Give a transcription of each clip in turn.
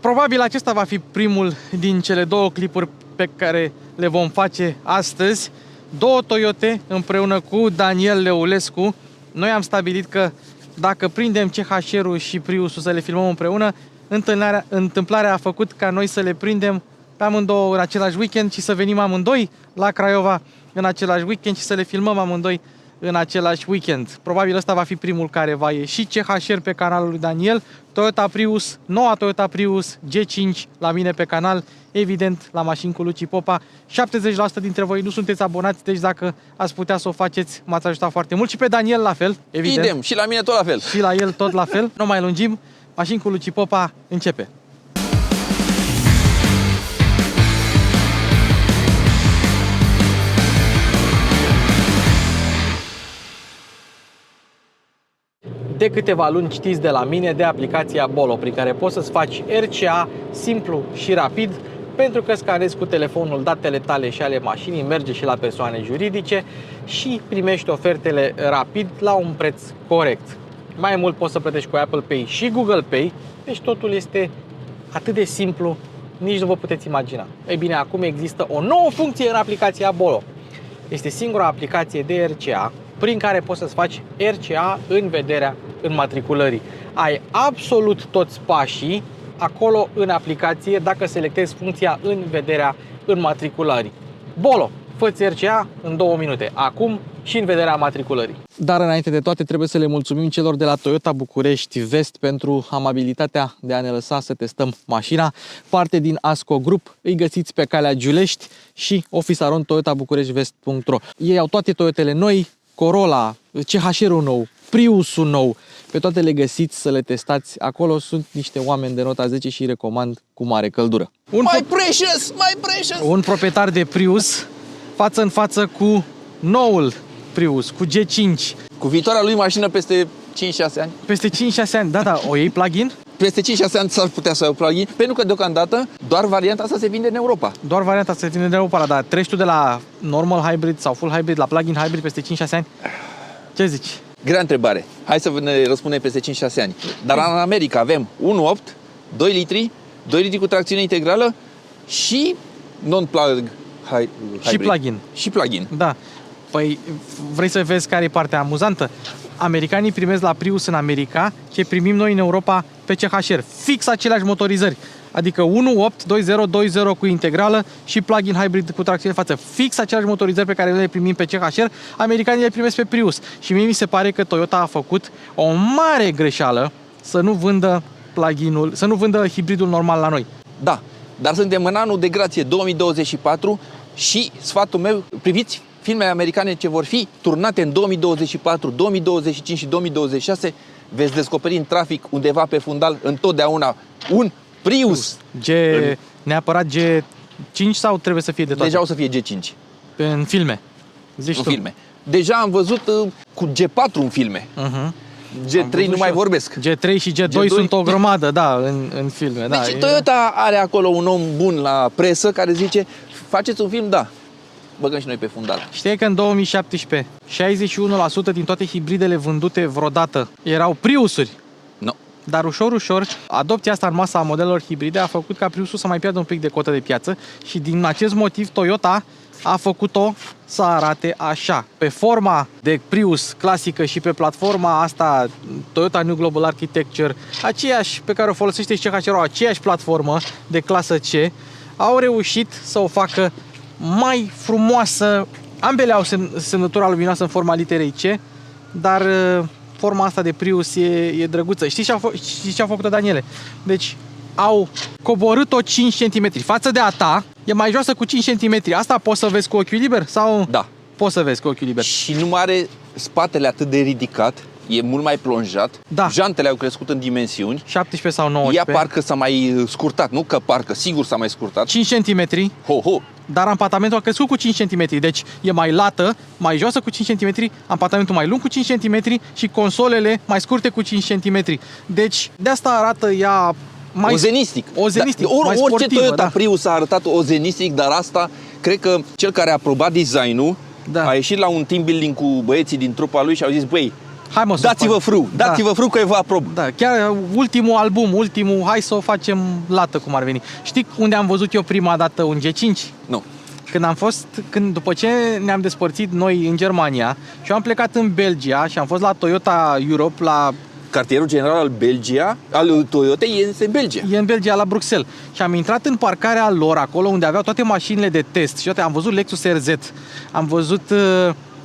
Probabil acesta va fi primul din cele două clipuri pe care le vom face astăzi. Două Toyote împreună cu Daniel Leulescu. Noi am stabilit că dacă prindem CHR-ul și Prius-ul să le filmăm împreună, întâmplarea a făcut ca noi să le prindem pe amândouă în același weekend și să venim amândoi la Craiova în același weekend și să le filmăm amândoi în același weekend. Probabil ăsta va fi primul care va ieși CHR pe canalul lui Daniel, Toyota Prius, noua Toyota Prius G5 la mine pe canal, evident la Mașini cu Luci Popa. 70% dintre voi nu sunteți abonați, deci dacă ați putea să o faceți, m-ați ajutat foarte mult și pe Daniel la fel, evident. Idem, și la mine tot la fel. Și la el tot la fel. Nu mai lungim, Mașini cu Luci Popa începe. De câteva luni știți de la mine de aplicația Bolo, prin care poți să-ți faci RCA simplu și rapid, pentru că scanezi cu telefonul datele tale și ale mașinii, merge și la persoane juridice și primești ofertele rapid la un preț corect. Mai mult poți să plătești cu Apple Pay și Google Pay, deci totul este atât de simplu, nici nu vă puteți imagina. Ei bine, acum există o nouă funcție în aplicația Bolo. Este singura aplicație de RCA prin care poți să-ți faci RCA în vederea înmatriculării. Ai absolut toți pașii acolo în aplicație dacă selectezi funcția în vederea înmatriculării. Bolo, fă-ți RCA în 2 minute, acum și în vederea matriculării. Dar înainte de toate trebuie să le mulțumim celor de la Toyota București Vest pentru amabilitatea de a ne lăsa să testăm mașina. Parte din Asco Group, îi găsiți pe calea Giulești și office@toyotabucureștivest.ro. Ei au toate Toyotele noi, Corolla, CHR-ul nou, Prius-ul nou, pe toate le găsiți să le testați. Acolo sunt niște oameni de nota 10 și îi recomand cu mare căldură. My precious! Un proprietar de Prius față în față cu noul Prius, cu G5. Cu viitoarea lui mașină peste 5-6 ani. Peste 5-6 ani, da, o iei plug-in? Peste 5-6 ani s-ar putea să ai plug-in, pentru că deocamdată doar varianta asta se vinde în Europa. Doar varianta asta se vinde în Europa, dar treci tu de la normal hybrid sau full hybrid la plug-in hybrid peste 5-6 ani? Ce zici? Grea întrebare. Hai să ne răspundem peste 5-6 ani. Dar în America avem 1.8, 2 litri, 2 litri cu tracțiune integrală și non-plug hybrid. Și plug-in. Și plug-in. Da. Păi vrei să vezi care e partea amuzantă? Americanii primesc la Prius în America ce primim noi în Europa pe CHR. Fix aceleași motorizări. Adică 1.8, 2.0, cu integrală și plug-in hybrid cu tracțiune față. Fix aceleași motorizări pe care le primim pe CHR, americanii le primesc pe Prius. Și mie mi se pare că Toyota a făcut o mare greșeală să nu vândă plug-in-ul, să nu vândă hibridul normal la noi. Da, dar suntem în anul de grație 2024 și sfatul meu, priviți filmele americane ce vor fi turnate în 2024, 2025 și 2026, veți descoperi în trafic undeva pe fundal întotdeauna un Prius. Neapărat G5 sau trebuie să fie de toate? Deja o să fie G5. În filme, zici în tu. Filme. Deja am văzut cu G4 în filme. G3 nu mai vorbesc. G3 și G2 sunt o grămadă, da, în filme. Deci da. Toyota are acolo un om bun la presă care zice, faceți un film, da. Băgăm și noi pe fundal. Știi că în 2017 61% din toate hibridele vândute vreodată erau Priusuri. No. Dar ușor, adopția asta în masă a modelelor hibride a făcut ca Priusul să mai piardă un pic de cotă de piață și din acest motiv Toyota a făcut-o să arate așa. Pe forma de Prius clasică și pe platforma asta Toyota New Global Architecture, aceeași pe care o folosește și CHR-ul, aceeași platformă de clasă C, au reușit să o facă mai frumoasă. Ambele au semnătura luminoasă în forma literei C, dar forma asta de Prius e drăguță. Știi ce au făcut, Daniele? Deci au coborât-o 5 cm. Față de a ta, e mai joasă cu 5 cm. Asta poți să vezi cu ochiul liber? Sau? Da. Poți să vezi cu ochiul liber. Și nu are spatele atât de ridicat, e mult mai plonjat. Da. Jantele au crescut în dimensiuni. 17 sau 19. Ea parcă s-a mai scurtat, nu că parcă, sigur s-a mai scurtat. 5 cm. Ho. Dar ampatamentul a crescut cu 5 cm. Deci e mai lată, mai joasă cu 5 cm, ampatamentul mai lung cu 5 cm și consolele mai scurte cu 5 cm. Deci de asta arată ea mai ozenistic. Ozenistic, mai orice sportivă, Toyota da. Prius a arătat ozenistic, dar asta, cred că cel care a aprobat design-ul a ieșit la un team building cu băieții din trupa lui și au zis, băi, Hai mă, Dați-vă frâu, dați-vă frâu că eu vă aprob. Da, chiar ultimul album, hai să o facem lată cum ar veni. Știi unde am văzut eu prima dată un G5? Nu. După ce ne-am despărțit noi în Germania și eu am plecat în Belgia și am fost la Toyota Europe, Cartierul general al Belgia, al Toyotei, este în Belgia. e în Belgia, la Bruxelles. Și am intrat în parcarea lor, acolo unde aveau toate mașinile de test. Și am văzut Lexus RZ, am văzut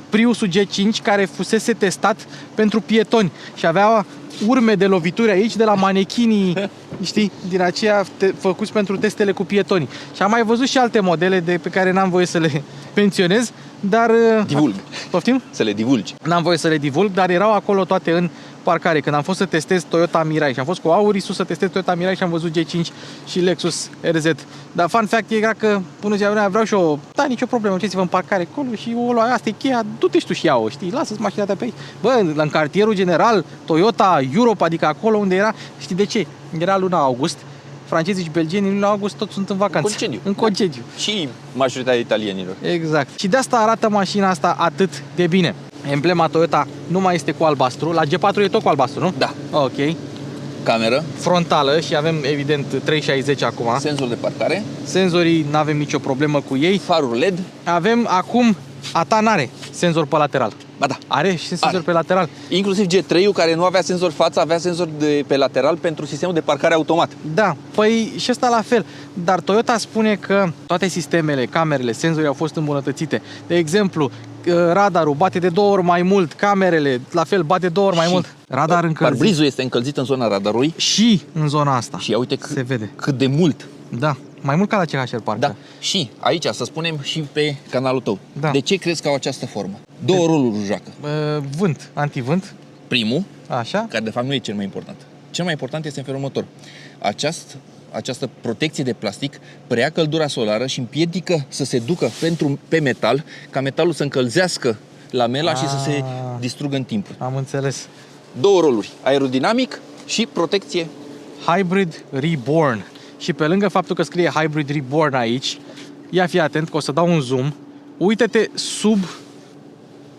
Priusul G5 care fusese testat pentru pietoni și avea urme de lovituri aici de la manechinii, știi, din aceia făcuți pentru testele cu pietoni. Și am mai văzut și alte modele pe care n-am voie să le menționez, dar... Divulg. Poftim? Să le divulgi. N-am voie să le divulg, dar erau acolo toate în parcare. Când am fost să testez Toyota Mirai și am fost cu Aurisul să testez Toyota Mirai și am văzut G5 și Lexus RZ. Dar fun fact era că până ziua vreau și eu, da, nicio problemă, ce-ți vă în parcare acolo și o lua, asta e cheia, du-te și tu și ia-o, știi, lasă-ți mașina ta pe aici. Bă, în cartierul general, Toyota Europe, adică acolo unde era, știi de ce? Era luna august, francezii și belgienii în luna august toți sunt în vacanță. Concediu. În concediu. Și majoritatea italienilor. Exact. Și de asta arată mașina asta atât de bine. Emblema Toyota nu mai este cu albastru. La G4 e tot cu albastru, nu? Da. Ok. Cameră, Frontală și avem evident 360 acum. senzor de parcare, Senzorii nu avem nicio problemă cu ei. faruri LED. Avem acum, a ta n-are senzor pe lateral. Ba da. Are și senzor Are. pe lateral. Inclusiv G3-ul, care nu avea senzor față, avea senzor pe lateral pentru sistemul de parcare automat. Da, păi și ăsta la fel. Dar Toyota spune că toate sistemele, camerele, senzorii au fost îmbunătățite. De exemplu, radarul bate de 2 ori mai mult, camerele la fel bate de 2 ori mai mult. Radar încălzit. Parbrizul este încălzit în zona radarului. Și în zona asta. Și ia uite se vede. cât de mult. Da, mai mult ca la CHR parcă. Da. Și aici, să spunem și pe canalul tău. Da. De ce crezi că au această formă? Două roluri joacă. Vânt, antivânt, Primul, așa. care de fapt nu e cel mai important. Cel mai important este în felul următor. Această protecție de plastic preia căldura solară și împiedică să se ducă pe metal, ca metalul să încălzească lamela și să se distrugă în timp. Am înțeles. Două roluri, aerodinamic și protecție. Hybrid Reborn. Și pe lângă faptul că scrie Hybrid Reborn aici, ia fi atent că o să dau un zoom. Uită-te sub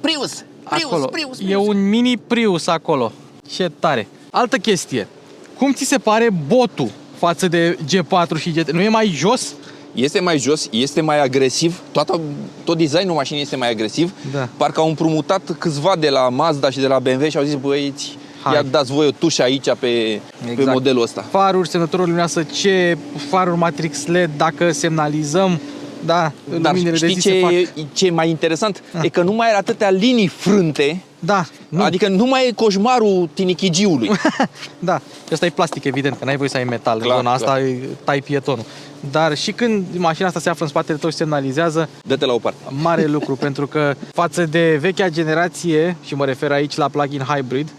Prius! acolo. E un mini Prius acolo. Ce tare. Altă chestie. Cum ți se pare botul față de G4 și G3? Nu e mai jos? Este mai jos, este mai agresiv, tot designul mașinii este mai agresiv. Da. Parcă au împrumutat câțiva de la Mazda și de la BMW și au zis, băieți, Hai. ia dați voi o tușă aici pe modelul ăsta. Faruri, semnătorul luminoasă C, faruri Matrix LED, dacă semnalizăm, da, Dar luminile de știi zi se fac. ce e mai interesant? E că nu mai are atâtea linii frânte, Da, nu. adică nu mai e coșmarul tinichigiului. Da, ăsta e plastic, evident, că n-ai voie să ai metal Clar, în zona clar. asta, tai pietonul. Dar și când mașina asta se află în spatele tău și semnalizează, Dă-te la o parte. mare lucru, pentru că față de vechea generație, și mă refer aici la plug-in hybrid,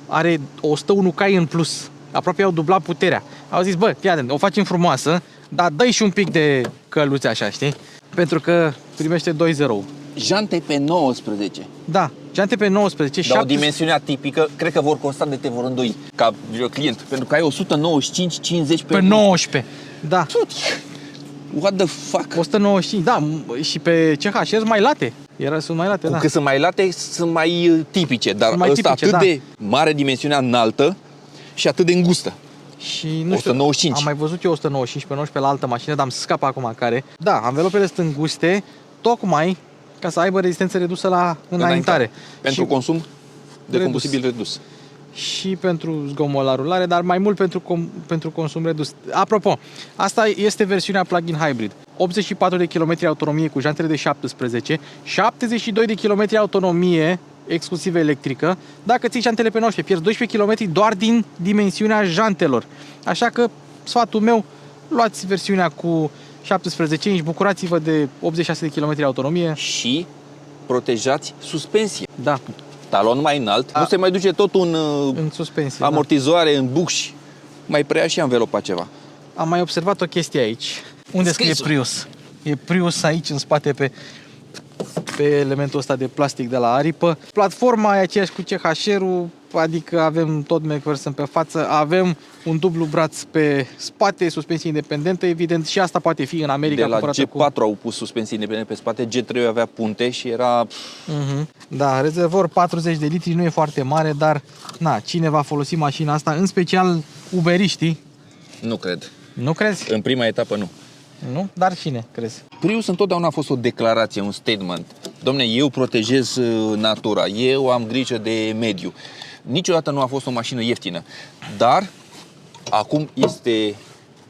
are 101 cai în plus. Aproape au dublat puterea. Au zis, bă, fii atent, o facem frumoasă, dar dă-i și un pic de căluțe așa, știi? Pentru că primește 2.0. Jante pe 19. Da, geante pe 19, Dar o 7... dimensiune atipică, cred că vor costa de te vor îndoi ca client. Pentru că ai 195-50 pe 19. Da, What the fuck? 195, da, și pe CHR sunt mai late. Sunt mai late, Cu da. cât sunt mai late, sunt mai tipice. Dar Sunt mai ăsta tipice, atât da. de mare, dimensiunea înaltă și atât de îngustă. Și nu 195. știu, am mai văzut eu 195 pe 19 la altă mașină, dar am să scap acum care. Da, anvelopele sunt înguste, tocmai ca să aibă rezistență redusă la înaintare. Pentru Și- consum de redus. combustibil redus. Și pentru zgomot la rulare, dar mai mult pentru consum redus. Apropo, asta este versiunea plug-in hybrid. 84 de km autonomie cu jantele de 17, 72 de km autonomie exclusiv electrică. Dacă ții jantele pe 19, pierzi 12 km doar din dimensiunea jantelor. Așa că sfatul meu, luați versiunea cu 17 inch, bucurați-vă de 86 de km autonomie. Și protejați suspensie. Da, Talon mai înalt, nu se mai duce tot un în suspensie. amortizoare în bucși. Mai preia și anvelopa ceva. Am mai observat o chestie aici. Unde scrie Scrisul. Prius? E Prius aici în spate pe elementul ăsta de plastic de la aripă. Platforma e aceeași cu CHR-ul, adică avem tot McPherson pe față, avem un dublu braț pe spate, suspensie independentă, evident, și asta poate fi în America. De la cumpărată G4 au pus suspensii independente pe spate, G3 avea punte și era... Da, rezervor 40 de litri nu e foarte mare, dar na, cine va folosi mașina asta, în special uberiștii? Nu cred. Nu crezi? În prima etapă nu. Nu? Dar cine crezi? Prius întotdeauna a fost o declarație, un statement. Dom'le, eu protejez natura, eu am grijă de mediu. Niciodată nu a fost o mașină ieftină, dar acum este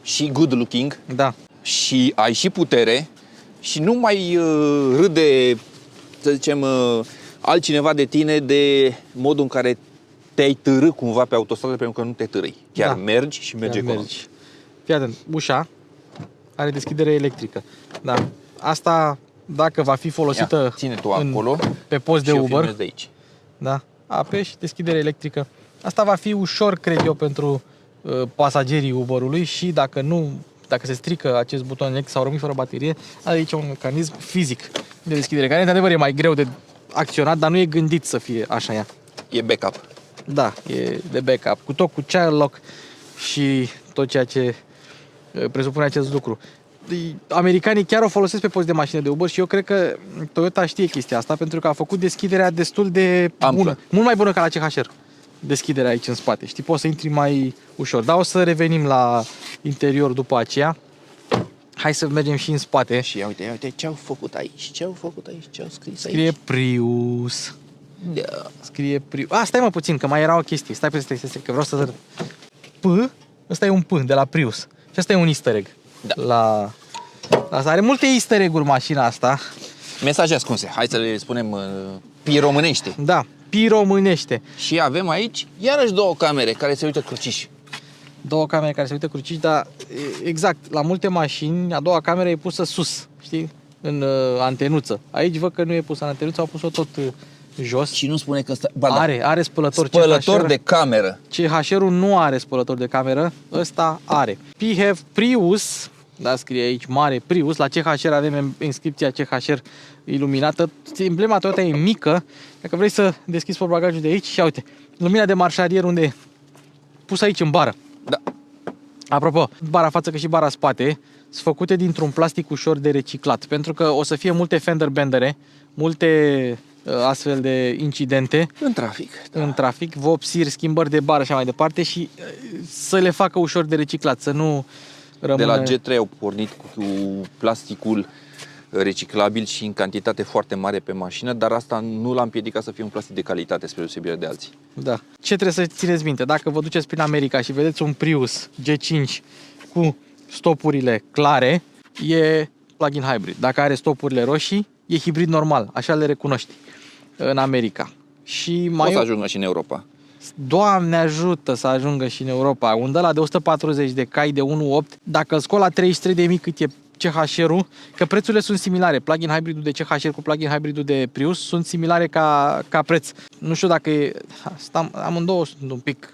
și good looking Da. și ai și putere și nu mai râde, să zicem, altcineva de tine de modul în care te-ai târâ cumva pe autostradă pentru că nu te târâi. Chiar Da. mergi și mergi economic. Fii atent, ușa are deschidere electrică. Da. Asta, dacă va fi folosită Ia, ține tu acolo pe post de și eu Uber, filmez de aici. da, apeși, deschidere electrică. Asta va fi ușor, cred eu, pentru pasagerii Uberului și dacă se strică acest buton electric sau rămâi fără baterie, are aici un mecanism fizic de deschidere, care într-adevăr e mai greu de acționat, dar nu e gândit să fie așa ea. E backup. Da, e de backup, cu child lock și tot ceea ce presupune acest lucru. Americanii chiar o folosesc pe post de mașină de Uber și eu cred că Toyota știe chestia asta pentru că a făcut deschiderea destul de amplă. bună. Mult mai bună ca la CHR. Deschiderea aici în spate. Știi, poți să intri mai ușor. Dar o să revenim la interior după aceea. Hai să mergem și în spate. Și ia uite ce au făcut aici, ce au scris Scrie aici. Prius. Da. Scrie Prius. Stai mă puțin, că mai era o chestie. Stai, că vreau să... Ăsta e un P de la Prius. Și asta e un easter egg. Da. La asta are multe easter egg-uri mașina asta. Mesaje ascunse, hai să le spunem piromânește. Da, piromânește. Și avem aici iarăși două camere care se uită cruciș. Două camere care se uită cruciș, dar exact, la multe mașini a doua cameră e pusă sus, știi? În antenuță. Aici văd că nu e pusă în antenuță, au pus-o tot jos. Și nu spune că ăsta... Are spălător. Spălător de cameră. CHR-ul nu are spălător de cameră, ăsta are. PHEV Prius, da, scrie aici mare Prius, la CHR avem inscripția CHR iluminată. Emblema Toyota e mică, dacă vrei să deschizi portbagajul de aici și uite, lumina de marșarier unde e pusă aici în bară. Da. Apropo, bara față că și bara spate sunt făcute dintr-un plastic ușor de reciclat, pentru că o să fie multe fender bendere, multe astfel de incidente În trafic. în trafic, vopsiri, schimbări de bară și așa mai departe și să le facă ușor de reciclat, să nu rămână... De la G3 au pornit cu plasticul reciclabil și în cantitate foarte mare pe mașină, dar asta nu l-a împiedicat să fie un plastic de calitate spre deosebire de alții. Da. Ce trebuie să țineți minte? Dacă vă duceți prin America și vedeți un Prius G5 cu stopurile clare, e plug-in hybrid. Dacă are stopurile roșii, e hibrid normal, așa le recunoști în America. Și mai O să ajungă și în Europa. Doamne ajută să ajungă și în Europa. Un de la de 140 de cai de 1.8, dacă îl scol la 33.000 cât e CHR-ul, că prețurile sunt similare. Plug-in hybridul de CHR cu plug-in hybridul de Prius sunt similare ca preț. Nu știu dacă e... Amândouă sunt un pic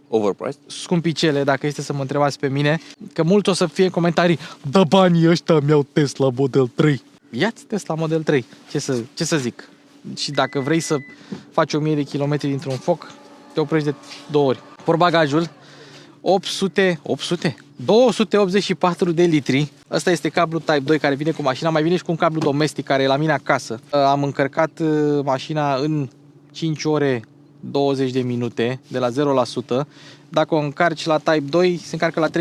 Overpriced? scumpicele, dacă este să mă întrebați pe mine, că mulți o să fie în comentarii: da, banii ăștia mi-au Tesla Model 3. Ia-ți Tesla Model 3. Ce să zic? Și dacă vrei să faci 1000 de kilometri dintr-un foc, te oprești de 2 ori. Portbagajul 284 de litri. Asta este cablu Type 2 care vine cu mașina. Mai vine și cu un cablu domestic care e la mine acasă. Am încărcat mașina în 5 ore 20 de minute, de la 0%. Dacă o încarci la Type 2, se încarcă la 3,3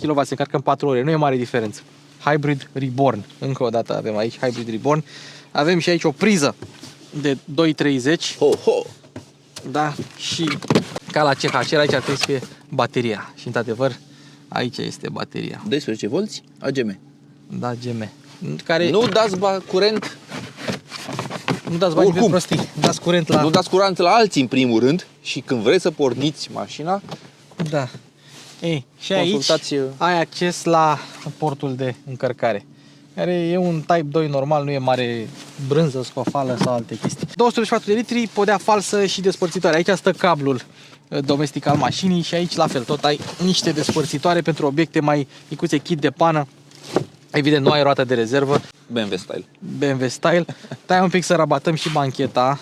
kW, se încarcă în 4 ore. Nu e mare diferență. Hybrid Reborn. Încă o dată avem aici Hybrid Reborn. Avem și aici o priză de 230. Ho, ho! Da, și ca la CHR aici ar trebui să fie bateria. Și într-adevăr, aici este bateria. 12 volți AGM. Da, GM. Care Nu dați curent, nu dați bani pe oricum. prostii. Dați curent la... nu dați curent la alții în primul rând și când vreți să porniți mașina, Da. Ei, și aici consultați... ai acces la portul de încărcare, care e un Type 2 normal, nu e mare brânză, scofală sau alte chestii. 284 de litri, podea falsă și despărțitoare. Aici stă cablul domestic al mașinii și aici la fel, tot ai niște despărțitoare pentru obiecte mai micuțe, kit de pană. Evident, nu ai roată de rezervă. BMW style. BMW style. Tai un pic să rabatăm și bancheta.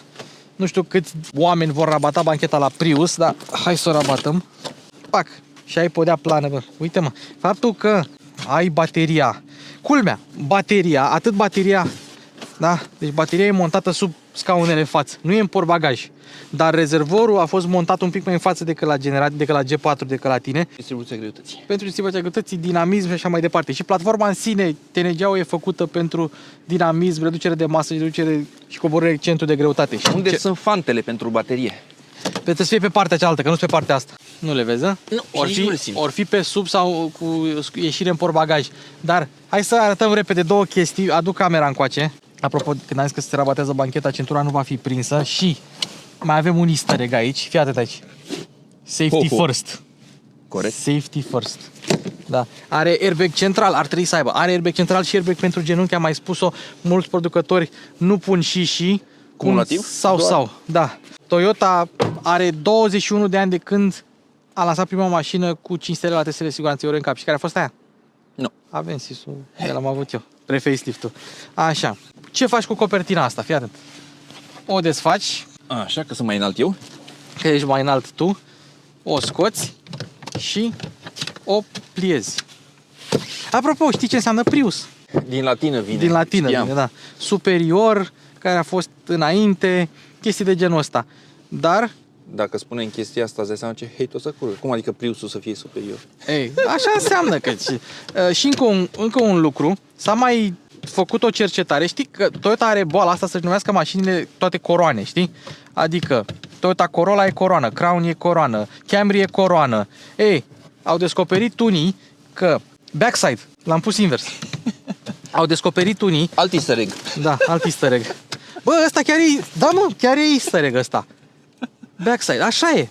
Nu știu câți oameni vor rabata bancheta la Prius, dar hai să o rabatăm. Pac! Și ai podea plană, bă. Uite-mă, faptul că ai bateria. Culmea, bateria, atât bateria, da? Deci bateria e montată sub scaunele în față, nu e în portbagaj. Dar rezervorul a fost montat un pic mai în față decât la decât la G4, decât la tine. Distribuția greutății. Pentru distribuția greutății, dinamism și așa mai departe. Și platforma în sine, TNGA-ul e făcută pentru dinamism, reducere de masă, reducere și coborâre centru de greutate. Și Unde sunt fantele pentru baterie? Trebuie să fie pe partea cealaltă, că nu sunt pe partea asta. Nu le vezi, da? Nu, și nu le simt. Ori fi pe sub sau cu ieșire în portbagaj. Dar hai să arătăm repede două chestii. Aduc camera încoace. Apropo, când am zis că se rabatează bancheta, centura nu va fi prinsă. Și mai avem un easter egg aici. Fii atent aici. Safety first. Corect. Safety first. Da. Are airbag central, ar trebui să aibă. Are airbag central și airbag pentru genunchi, am mai spus-o. Mulți producători nu pun și cumulativ? Sau. Da. Toyota are 21 de ani de când a lansat prima mașină cu 5 stele la testele de siguranță Euro NCAP. Și care a fost aia? Nu. Avem SIS-ul, l-am avut eu. Pre-facelift-ul. Așa. Ce faci cu copertina asta? Fii atent. O desfaci, Așa, că sunt mai înalt eu. că ești mai înalt tu. O scoți și o pliezi. Apropo, știi ce înseamnă Prius? Din latină vine. Din latină Știam. vine, da. Superior, care a fost înainte, chestii de genul ăsta. Dar, Dacă spunem chestia asta, îți dai seama ce hate o să cură. Cum adică Priusul să fie superior? ei, așa înseamnă că... Și încă un lucru, s-a mai făcut o cercetare. Știi că Toyota are boala asta să-și numească mașinile toate coroane, știi? Adică Toyota Corolla e coroană, Crown e coroană, Camry e coroană. Ei, au descoperit unii că backside, l-am pus invers. Au descoperit unii, Alt easter egg. da, alt easter egg. Bă, ăsta chiar e, da mă, chiar e easter egg ăsta. Backside, așa e.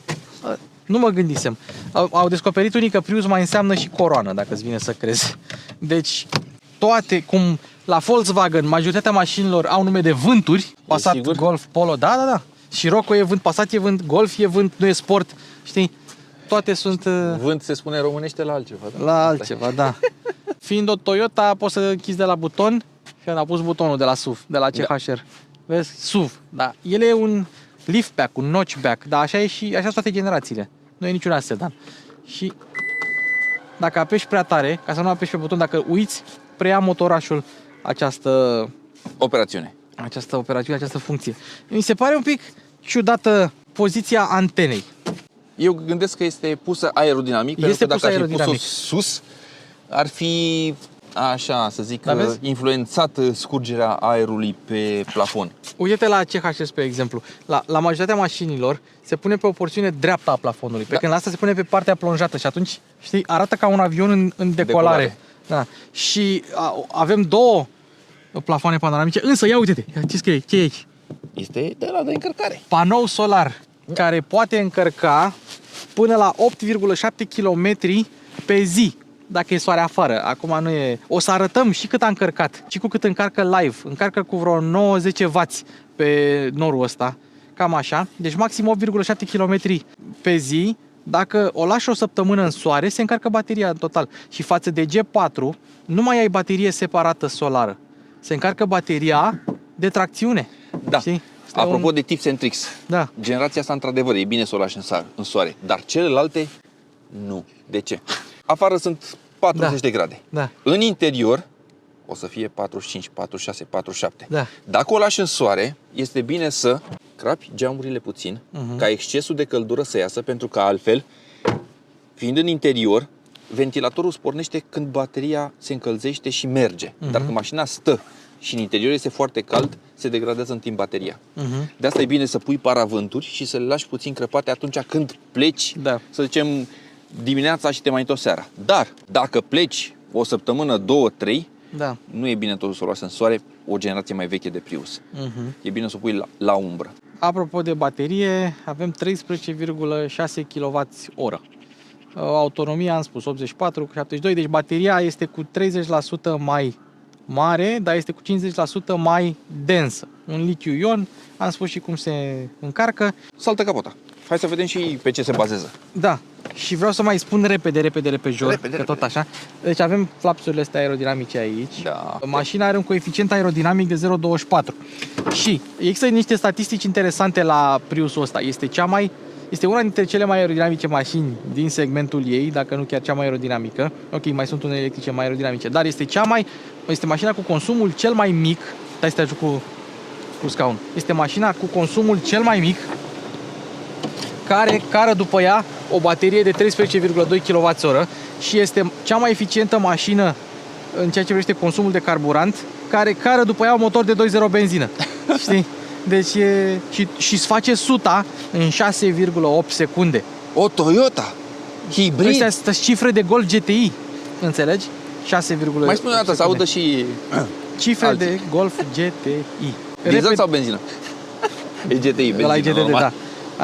Nu mă gândisem. Au descoperit unii că Prius mai înseamnă și coroană, dacă îți vine să crezi. Deci, toate, cum la Volkswagen, majoritatea mașinilor au nume de vânturi, Passat, sigur? Golf, Polo, da. Scirocco e vânt, Passat e vânt, Golf e vânt, nu e sport, știi? Toate sunt Vânt se spune în românește la altceva. Da? la altceva, da. Fiind o Toyota, poți să închizi de la buton și am pus butonul de la SUV, de la CHR. Vezi? SUV, da. El e un liftback, un notchback, dar așa e și așa sunt toate generațiile. Nu e niciun alt sedan. Și dacă apeși prea tare, ca să nu apeși pe buton, dacă uiți, preia motorașul această operațiune, această funcție. Mi se pare un pic ciudată poziția antenei. Eu gândesc că este pusă aerodinamic, pentru Este că pusă dacă ar fi aerodinamic. pus-o sus, ar fi, așa să zic, Da, vezi? influențat scurgerea aerului pe plafon. Uite-te la CHR, pe exemplu. La majoritatea mașinilor se pune pe o porțiune dreaptă a plafonului, pe când la asta se pune pe partea plonjată și atunci, știi, arată ca un avion în decolare. Da. Și avem două plafoane panoramice, însă ia uite-te, ce scrie, ce e aici? Este de la de încărcare. Panou solar care poate încărca până la 8,7 km pe zi, dacă e soare afară. Acum nu e... O să arătăm și cât a încărcat, și cu cât încarcă live. Încarcă cu vreo 9-10W pe norul ăsta, cam așa. Deci maxim 8,7 km pe zi. Dacă o lași o săptămână în soare, se încarcă bateria în total. Și față de G4, nu mai ai baterie separată solară. Se încarcă bateria de tracțiune. Da. Știi? Apropo de tips and tricks, Da. generația asta, într-adevăr, e bine să o lași în soare, dar celelalte, nu. De ce? Afară sunt 40 de grade. Da. În interior, o să fie 45, 46, 47. Da. Dacă o lași în soare, este bine să crapi geamurile puțin, ca excesul de căldură să iasă, pentru că altfel, fiind în interior, ventilatorul spornește când bateria se încălzește și merge. Dar când mașina stă și în interior este foarte cald, se degradează în timp bateria. De asta e bine să pui paravânturi și să le lași puțin crăpate atunci când pleci, Da. să zicem, dimineața și te mai întorci seara. Dar dacă pleci o săptămână, 2-3, Da. nu e bine totul să o lași în soare, o generație mai veche de Prius. E bine să o pui la umbră. Apropo de baterie, avem 13,6 kWh. Autonomia, am spus, 84 cu 72, deci bateria este cu 30% mai mare, dar este cu 50% mai densă. Un litiu-ion, am spus și cum se încarcă. Saltă capota. Hai să vedem și pe ce se bazează. Da. Și vreau să mai spun repede pejor, Repede, că tot repede. așa. Deci avem flapsurile astea aerodinamice aici. Da. Mașina are un coeficient aerodinamic de 0,24. Și există niște statistici interesante la Priusul ăsta. Este una dintre cele mai aerodinamice mașini din segmentul ei, dacă nu chiar cea mai aerodinamică. Ok, mai sunt unele electrice mai aerodinamice, dar este mașina cu consumul cel mai mic. Stai să te ajut cu scaun. Este mașina cu consumul cel mai mic, care cară după ea o baterie de 13,2 kWh și este cea mai eficientă mașină în ceea ce privește consumul de carburant, care cară după ea un motor de 2.0 benzină. Știi? Deci și îți face suta în 6,8 secunde. O Toyota hibrid. Astea sunt cifre de Golf GTI, înțelegi? 6,8 Mai spune o dată, să audă și cifre alții. de Golf GTI. Diesel sau benzină? E GTI, benzină, La IGTD, normal. da.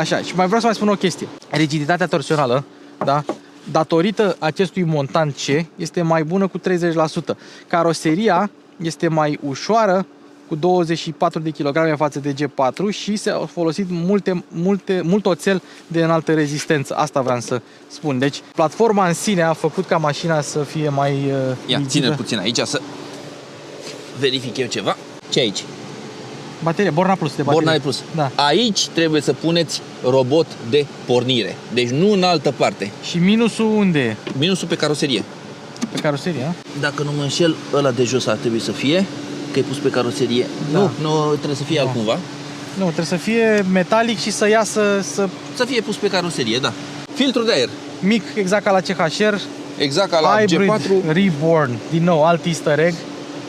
Așa, și mai vreau să mai spun o chestie. Rigiditatea torsională, da, datorită acestui montant C, este mai bună cu 30%. Caroseria este mai ușoară cu 24 de kg față de G4 și s-au folosit mult oțel de înaltă rezistență. Asta vreau să spun. Deci, platforma în sine a făcut ca mașina să fie mai Ia, rigidă. ține puțin aici să verific eu ceva. Ce aici? Baterie, Borna Plus de baterie. Bornare Plus. Da. Aici trebuie să puneți robot de pornire. Deci nu în altă parte. Și minusul unde e? Minusul pe caroserie. Pe caroserie, a? Dacă nu mă înșel, ăla de jos ar trebui să fie, că e pus pe caroserie. Da. Nu, trebuie să fie altcumva. Nu, trebuie să fie metalic și să iasă Să fie pus pe caroserie, da. Filtrul de aer. mic, exact ca la CHR. Exact ca la Hybrid G4. Reborn. Din nou, alt easter egg.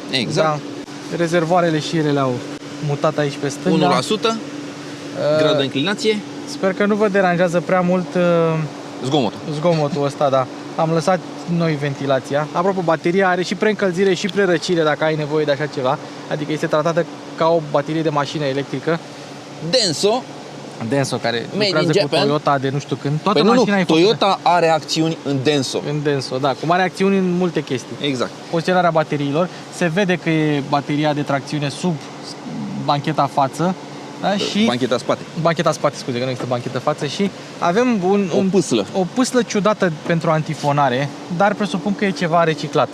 Exact. Da. Rezervoarele și ele le-au mutat aici pe stânga. 1%. Grad de înclinație. Sper că nu vă deranjează prea mult Zgomotul. zgomotul ăsta, da. Am lăsat noi ventilația. Apropo, bateria are și preîncălzire și prerăcire dacă ai nevoie de așa ceva. Adică este tratată ca o baterie de mașină electrică. Denso. Denso, care Made lucrează in cu Japan. Toyota de nu știu când. Toată Păi mașina e făcută Toyota are acțiuni în Denso. în Denso, da, cu mare acțiuni în multe chestii. Exact. Poziționarea bateriilor. Se vede că e bateria de tracțiune sub bancheta față, da? Și Bancheta spate. bancheta spate, scuze, că nu există banchetă față. Și avem O pâslă. o pâslă ciudată pentru antifonare, dar presupun că e ceva reciclat.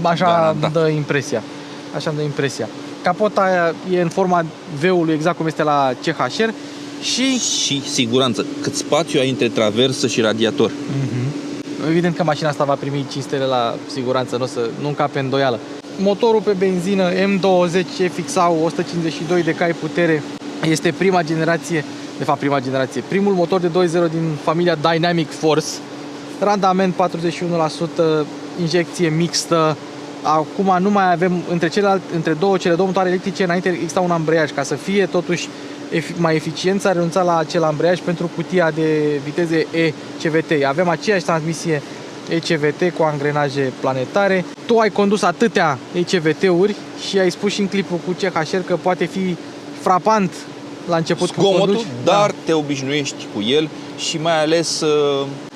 Așa Garantat. îmi dă impresia. Așa îmi dă impresia. Capota aia e în forma V-ului, exact cum este la CHR și Și siguranță. Cât spațiu ai între traversă și radiator. evident că mașina asta va primi 5 stele la siguranță, nu încape îndoială. Motorul pe benzină M20 FXAU 152 de cai putere este prima generație, primul motor de 2.0 din familia Dynamic Force. Randament 41%, injecție mixtă. Acum nu mai avem între cele două motoare electrice, înainte exista un ambreiaj, ca să fie totuși mai eficient, s-a renunțat la acel ambreiaj pentru cutia de viteze ECVT. Avem aceeași transmisie ECVT cu angrenaje planetare. Tu ai condus atâtea ECVT-uri și ai spus și în clipul cu CHR că poate fi frapant la început cu Zgomotul, conduci. dar te obișnuiești cu el și mai ales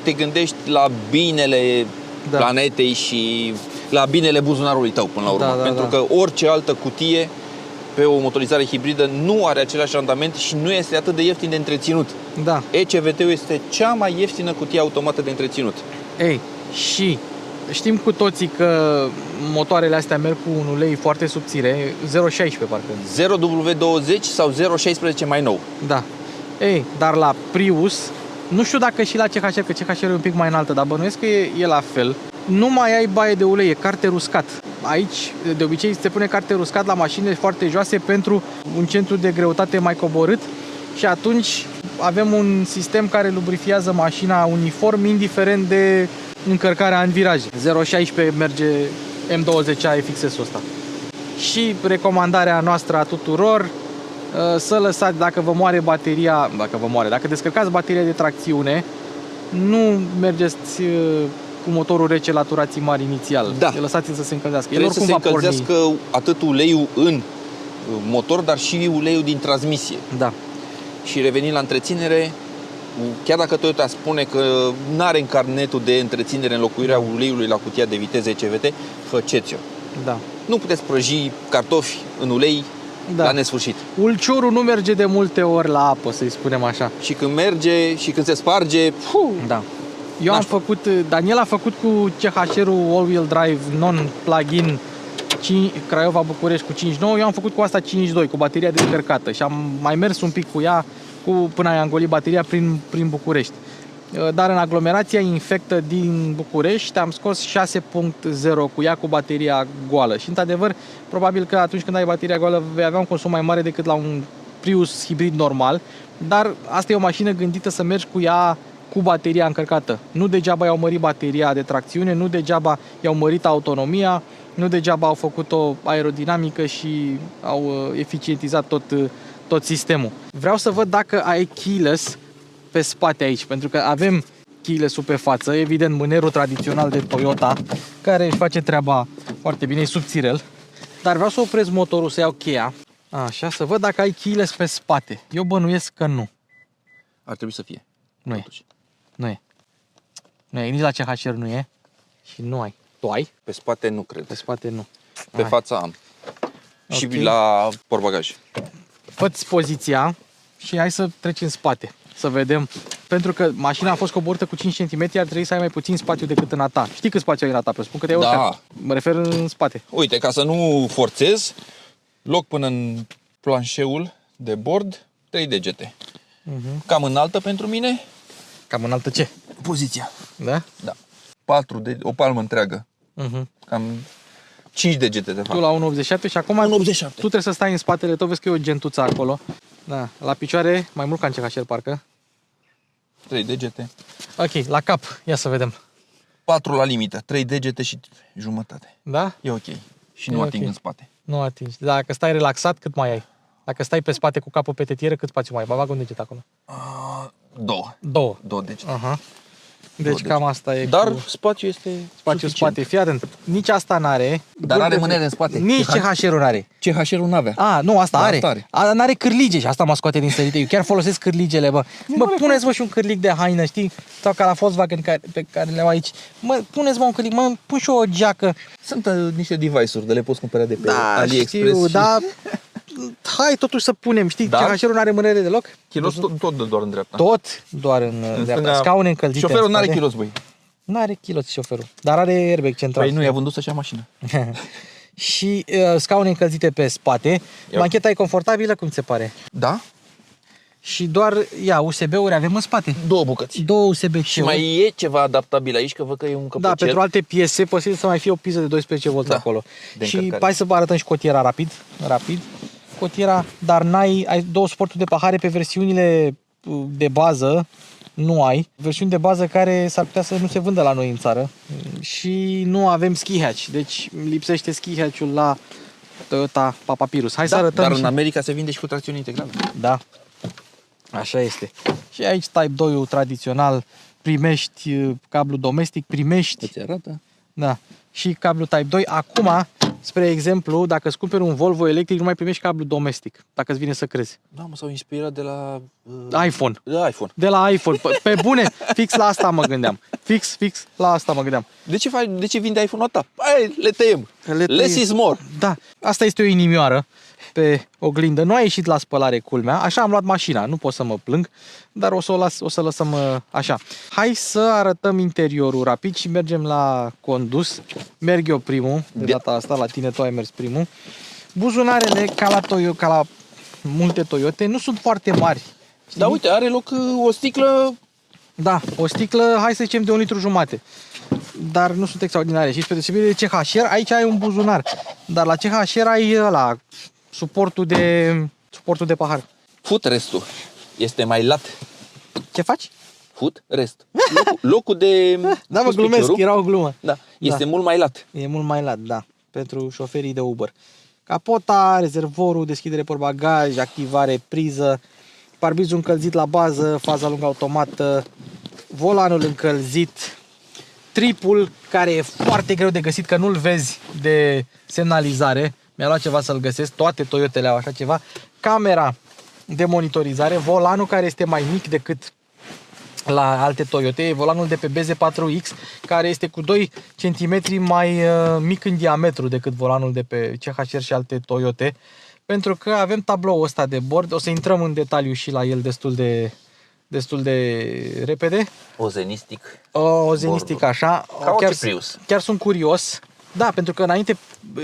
te gândești la binele planetei și la binele buzunarului tău până la urmă. Pentru că orice altă cutie pe o motorizare hibridă nu are același randament și nu este atât de ieftin de întreținut. Da. ECVT-ul este cea mai ieftină cutie automată de întreținut. Ei, și știm cu toții că motoarele astea merg cu un ulei foarte subțire, 0,16 parcă. 0W20 sau 0,16 mai nou. Da. Ei, dar la Prius, nu știu dacă și la CHR, că CHR e un pic mai înaltă, dar bănuiesc că e la fel. Nu mai ai baie de ulei, e carter uscat. Aici, de obicei, se pune carter uscat la mașinile foarte joase pentru un centru de greutate mai coborât și atunci avem un sistem care lubrifiază mașina uniform, indiferent de încărcarea în viraje. 0,16 merge M20A FXS-ul ăsta. Și recomandarea noastră a tuturor, să lăsați, dacă descărcați bateria de tracțiune, nu mergeți cu motorul rece la turații mari inițial. Da. Lăsați-l să se încălzească. Trebuie să se încălzească atât uleiul în motor, dar și uleiul din transmisie. Da. Și revenind la întreținere, chiar dacă Toyota spune că nu are în carnetul de întreținere înlocuirea uleiului la cutia de viteze CVT, faceți-o. Da. Nu puteți prăji cartofi în ulei la nesfârșit. Ulciorul nu merge de multe ori la apă, să-i spunem așa. Și când merge și când se sparge, Da. Eu am făcut, Daniel a făcut cu CHR-ul all-wheel drive non-plug-in Craiova-București cu 5.9, eu am făcut cu asta 5.2, cu bateria descărcată și am mai mers un pic cu ea până ai îngolit bateria prin București. Dar în aglomerația infectă din București am scos 6.0 cu ea cu bateria goală și într-adevăr probabil că atunci când ai bateria goală vei avea un consum mai mare decât la un Prius hibrid normal, dar asta e o mașină gândită să mergi cu ea cu bateria încărcată. Nu degeaba i-au mărit bateria de tracțiune, nu degeaba i-au mărit autonomia, nu degeaba au făcut-o aerodinamică și au eficientizat tot sistemul. Vreau să văd dacă ai keyless pe spate aici, pentru că avem keyless-ul pe față, evident mânerul tradițional de Toyota, care își face treaba foarte bine, e subțirel, dar vreau să opresc motorul, să iau cheia, așa, să văd dacă ai keyless pe spate. Eu bănuiesc că nu. Ar trebui să fie. Nu e. Nu e. Nu e, nici la CHR nu e și nu ai. Tu ai? Pe spate nu cred. Pe spate nu. Pe față am. Și Ok. la portbagaj. Fă-ți poziția și hai să treci în spate, să vedem. Pentru că mașina a fost coborâtă cu 5 cm, ar trebui să ai mai puțin spațiu decât în a ta. Știi cât spațiu ai în a ta? Presupun că te-ai Da. urcat. Mă refer în spate. Uite, ca să nu forțez, loc până în planșeul de bord, 3 degete. Cam înaltă pentru mine. Cam înaltă ce? Poziția. Da? Da. O palmă întreagă. Cam 5 degete de fapt. Tu la 1,87 și acum 1,87. tu trebuie să stai în spatele tău, vezi că e o gentuță acolo. Da. La picioare, mai mult ca în CHR parcă. 3 degete. Ok, la cap, ia să vedem. 4 la limită, 3 degete și jumătate. Da? E ok. Și nu E ating ok. în spate. Nu atingi. Dacă stai relaxat, cât mai ai? Dacă stai pe spate cu capul pe tetieră, cât spațiu mai ai? Bag un deget acolo. 2 2. degete. Aha. Deci cam asta e Dar cu spațiul este spațiul suficient. spate. Fii atent. Nici asta n-are. Dar are mânere în spate. Nici CHR-ul n-are. CHR-ul n-avea. Nu, asta Da, are. asta are. N-are cârlige și asta mă scoate din sărite. Eu chiar folosesc cârligele, bă. Mă, puneți-vă și un cârlig de haină, știi? Sau ca la Volkswagen pe care le au aici. Mă, puneți-mă un cârlig, mă, pun și o geacă. Sunt niște device-uri de le poți cumpăra de pe Da, AliExpress. știu, și dar hai totuși să punem, știi? Da? CHR-ul n-are mânere deloc. Kilos tot doar în dreapta. Tot doar în dreapta. stânga. Scaune încălzite. Șoferul în n-are spate. kilos, băi. N-are kilos șoferul, dar are airbag central. Păi nu, i-a vândut așa mașină. Și scaune încălzite pe spate. Bancheta e confortabilă, cum ți se pare? Da? Și doar, USB-uri avem în spate. 2 bucăți. 2 USB-uri. Și mai e ceva adaptabil aici, că văd că e un căpăcel. Da, pentru alte piese posibil să mai fie o priză de 12 V Da, acolo. de Și încărcare. hai să vă arătăm și cotiera rapid. Cotiera, dar ai 2 suporturi de pahare pe versiunile de bază. Nu ai. Versiuni de bază care s-ar putea să nu se vândă la noi în țară. Și nu avem ski hatch. Deci lipsește ski hatch-ul la Toyota Papyrus. Hai să arătăm dar și... în America se vinde și cu tracțiune integrală. Da. Așa este. Și aici Type 2-ul tradițional, primești cablu domestic, primești, Îți arată? da, și cablu Type 2. Acum, spre exemplu, dacă îți cumperi un Volvo electric, nu mai primești cablu domestic, dacă îți vine să crezi. Da, mă, s-au inspirat de la... iPhone. De iPhone. De la iPhone. Pe bune, fix la asta mă gândeam. Fix la asta mă gândeam. De ce vinde iPhone-ul ăsta? Hai, le tăiem. Less is more. Da, asta este o inimioară pe oglindă. Nu a ieșit la spălare, culmea. Așa am luat mașina, nu pot să mă plâng, dar o să lăsăm așa. Hai să arătăm interiorul rapid și mergem la condus. Merg eu primul, de data asta, la tine tu ai mers primul. Buzunarele, ca la multe Toyote, nu sunt foarte mari. Da, uite, are loc o sticlă. Da, o sticlă, hai să zicem, de 1,5 litru. Dar nu sunt extraordinare. Și spre deosebire de CHR, aici ai un buzunar. Dar la CHR ai ăla, suportul de pahar. Footrestul este mai lat. Ce faci? Footrest. Locul de... Da, mă pus glumesc, piciorul, era o glumă. Da, este mult mai lat. E mult mai lat, da, pentru șoferii de Uber. Capota, rezervorul, deschidere portbagaj, activare, priză, parbrizul încălzit la bază, faza lungă automată, volanul încălzit, tripul care e foarte greu de găsit, că nu-l vezi de semnalizare. Mi-a luat ceva să-l găsesc, toate Toyotele au așa ceva. Camera de monitorizare, volanul care este mai mic decât la alte Toyote, e volanul de pe BZ4X, care este cu 2 cm mai mic în diametru decât volanul de pe CHR și alte Toyote. pentru că avem tabloul ăsta de bord. O să intrăm în detaliu și la el destul de repede. Ozenistic. O zenistic așa. Ca orice Prius. Chiar sunt curios. Da, pentru că înainte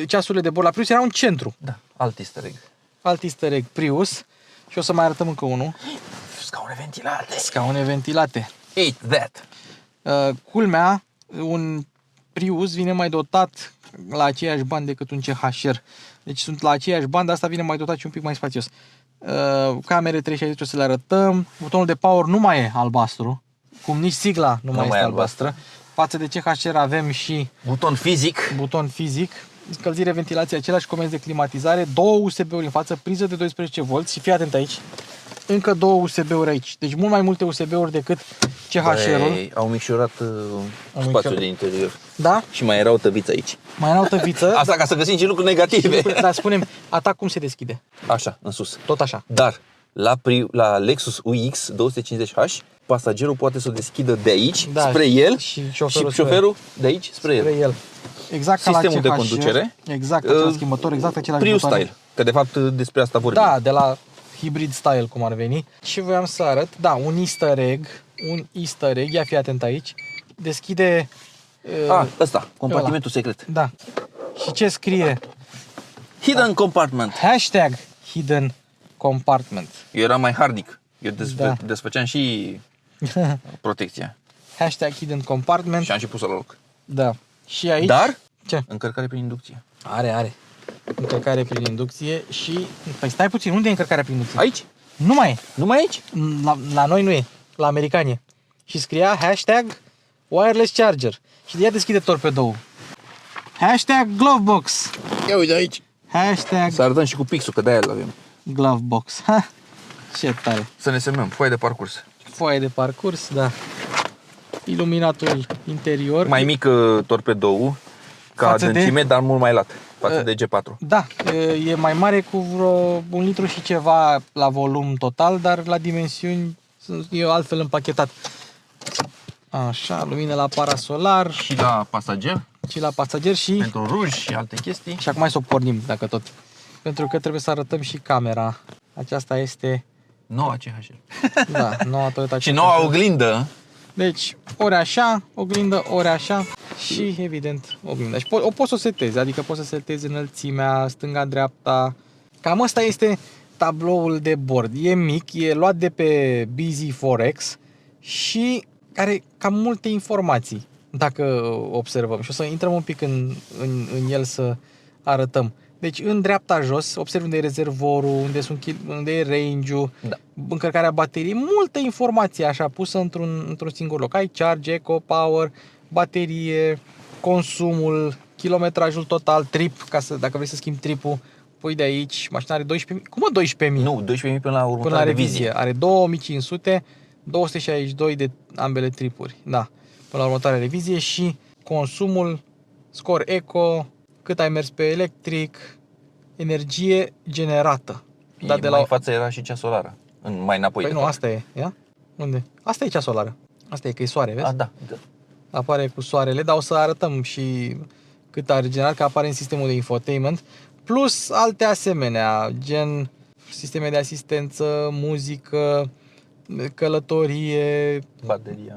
ceasurile de bord la Prius erau în centru. Da, alt easter egg. Alt easter egg Prius. Și o să mai arătăm încă unul. Scaune ventilate. Scaune ventilate. Eat that. Culmea, un Prius vine mai dotat la aceiași bani decât un CHR. Deci sunt la aceiași bani, dar asta vine mai dotat și un pic mai spațios. Camere 360 o să le arătăm. Butonul de power nu mai e albastru, cum nici sigla nu mai este albastră. Față de CHR avem și buton fizic. Încălzire, ventilație, același comenzi de climatizare, 2 USB-uri în față, priză de 12V și fii atent aici. Încă 2 USB-uri aici. Deci mult mai multe USB-uri decât CHR-ul. Au micșorat spațiul de interior. Da? Și mai era o tăviță aici. Mai era o tăviță. Asta ca să găsim și lucruri negative. Dar spunem, atac cum se deschide? Așa, în sus. Tot așa. Dar la Lexus UX 250H, pasagerul poate să o deschidă de aici spre el și șoferul de aici spre el. Exact sistemul ca la de conducere. Exact, același schimbător, exact același Prius motoare. style, că de fapt despre asta vorbim. Da, de la hybrid style cum ar veni. Și voiam să arăt, da, un easter egg, ia fi atent aici, deschide... Ăsta, compartimentul secret. Da. Și ce scrie? Hidden compartment. #hidden compartment. Eu eram mai harnic. Eu desfăceam și protecția. #hidden compartment. Și am și pus-o la loc. Da. Și aici... Dar? Ce? Încărcare prin inducție. Are. Încărcare prin inducție și... Păi stai puțin, unde e încărcarea prin inducție? Aici? Nu mai e. Nu mai aici? La noi nu e. La americani e. Și scria #wireless charger. Și de ea deschide torpedoul. #glovebox. Ia uite aici. Să arătăm și cu pixul, că de-aia îl avem. Glovebox. Ce tare. Să ne semnăm. Foaie de parcurs. Foaie de parcurs, da. Iluminatul interior. Mai mic torpedoul, ca adâncime, dar mult mai lat față de G4. Da, e mai mare cu vreo 1 litru și ceva la volum total, dar la dimensiuni e altfel împachetat. Așa, lumină la parasolar. Și la pasager. Și la pasager și... Pentru ruși și alte chestii. Și acum hai să o pornim, dacă tot. Pentru că trebuie să arătăm și camera. Aceasta este... Noua CHR. Da, noua Toyota CHR. Și noua oglindă. Deci, ori așa, oglindă, ori așa și, evident, oglindă. Și o poți să o setezi, adică poți să setezi înălțimea, stânga-dreapta. Cam ăsta este tabloul de bord. E mic, e luat de pe BZ4X și are cam multe informații, dacă observăm. Și o să intrăm un pic în el să arătăm. Deci, în dreapta jos, observ unde e rezervorul, unde e range-ul, încărcarea bateriei, multă informație așa pusă într-un singur loc. Ai charge, eco, power, baterie, consumul, kilometrajul total, trip, dacă vrei să schimbi tripul, pui de aici, mașina are 12.000. Cum mă 12.000? Nu, 12.000 până la următoarea revizie. Are 2.500, 262 de ambele tripuri, da, până la următoarea revizie și consumul, scor eco, cât ai mers pe electric, energie generată. Da, de la în față era și cea solară. Mai înapoi. Păi nu, asta e. Ia? Unde? Asta e cea solară. Asta e că e soare, vezi? Da. Apare cu soarele, dar o să arătăm și cât a regenerat, că apare în sistemul de infotainment. Plus alte asemenea, gen sisteme de asistență, muzică, călătorie,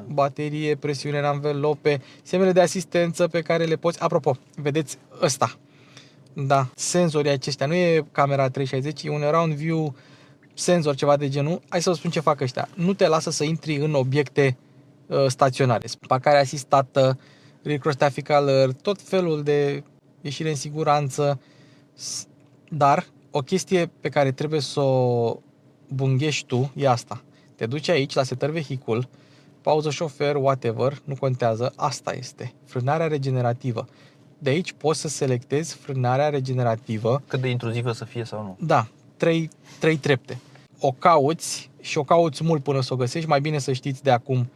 baterie, presiune în anvelope, sistemele de asistență pe care le poți... Apropo, vedeți ăsta. Da, senzorii aceștia, nu e camera 360, e un round view senzor, ceva de genul. Hai să vă spun ce fac ăștia. Nu te lasă să intri în obiecte staționare. Parcare asistată, rear cross traffic alert, tot felul de ieșire în siguranță. Dar o chestie pe care trebuie să o bunghești tu e asta. Te duci aici la setări vehicul, pauză șofer, whatever, nu contează. Asta este frânarea regenerativă. De aici poți să selectezi frânarea regenerativă. Cât de intruzivă să fie sau nu? Da, 3 trepte. O cauți și o cauți mult până să o găsești. Mai bine să știți de acum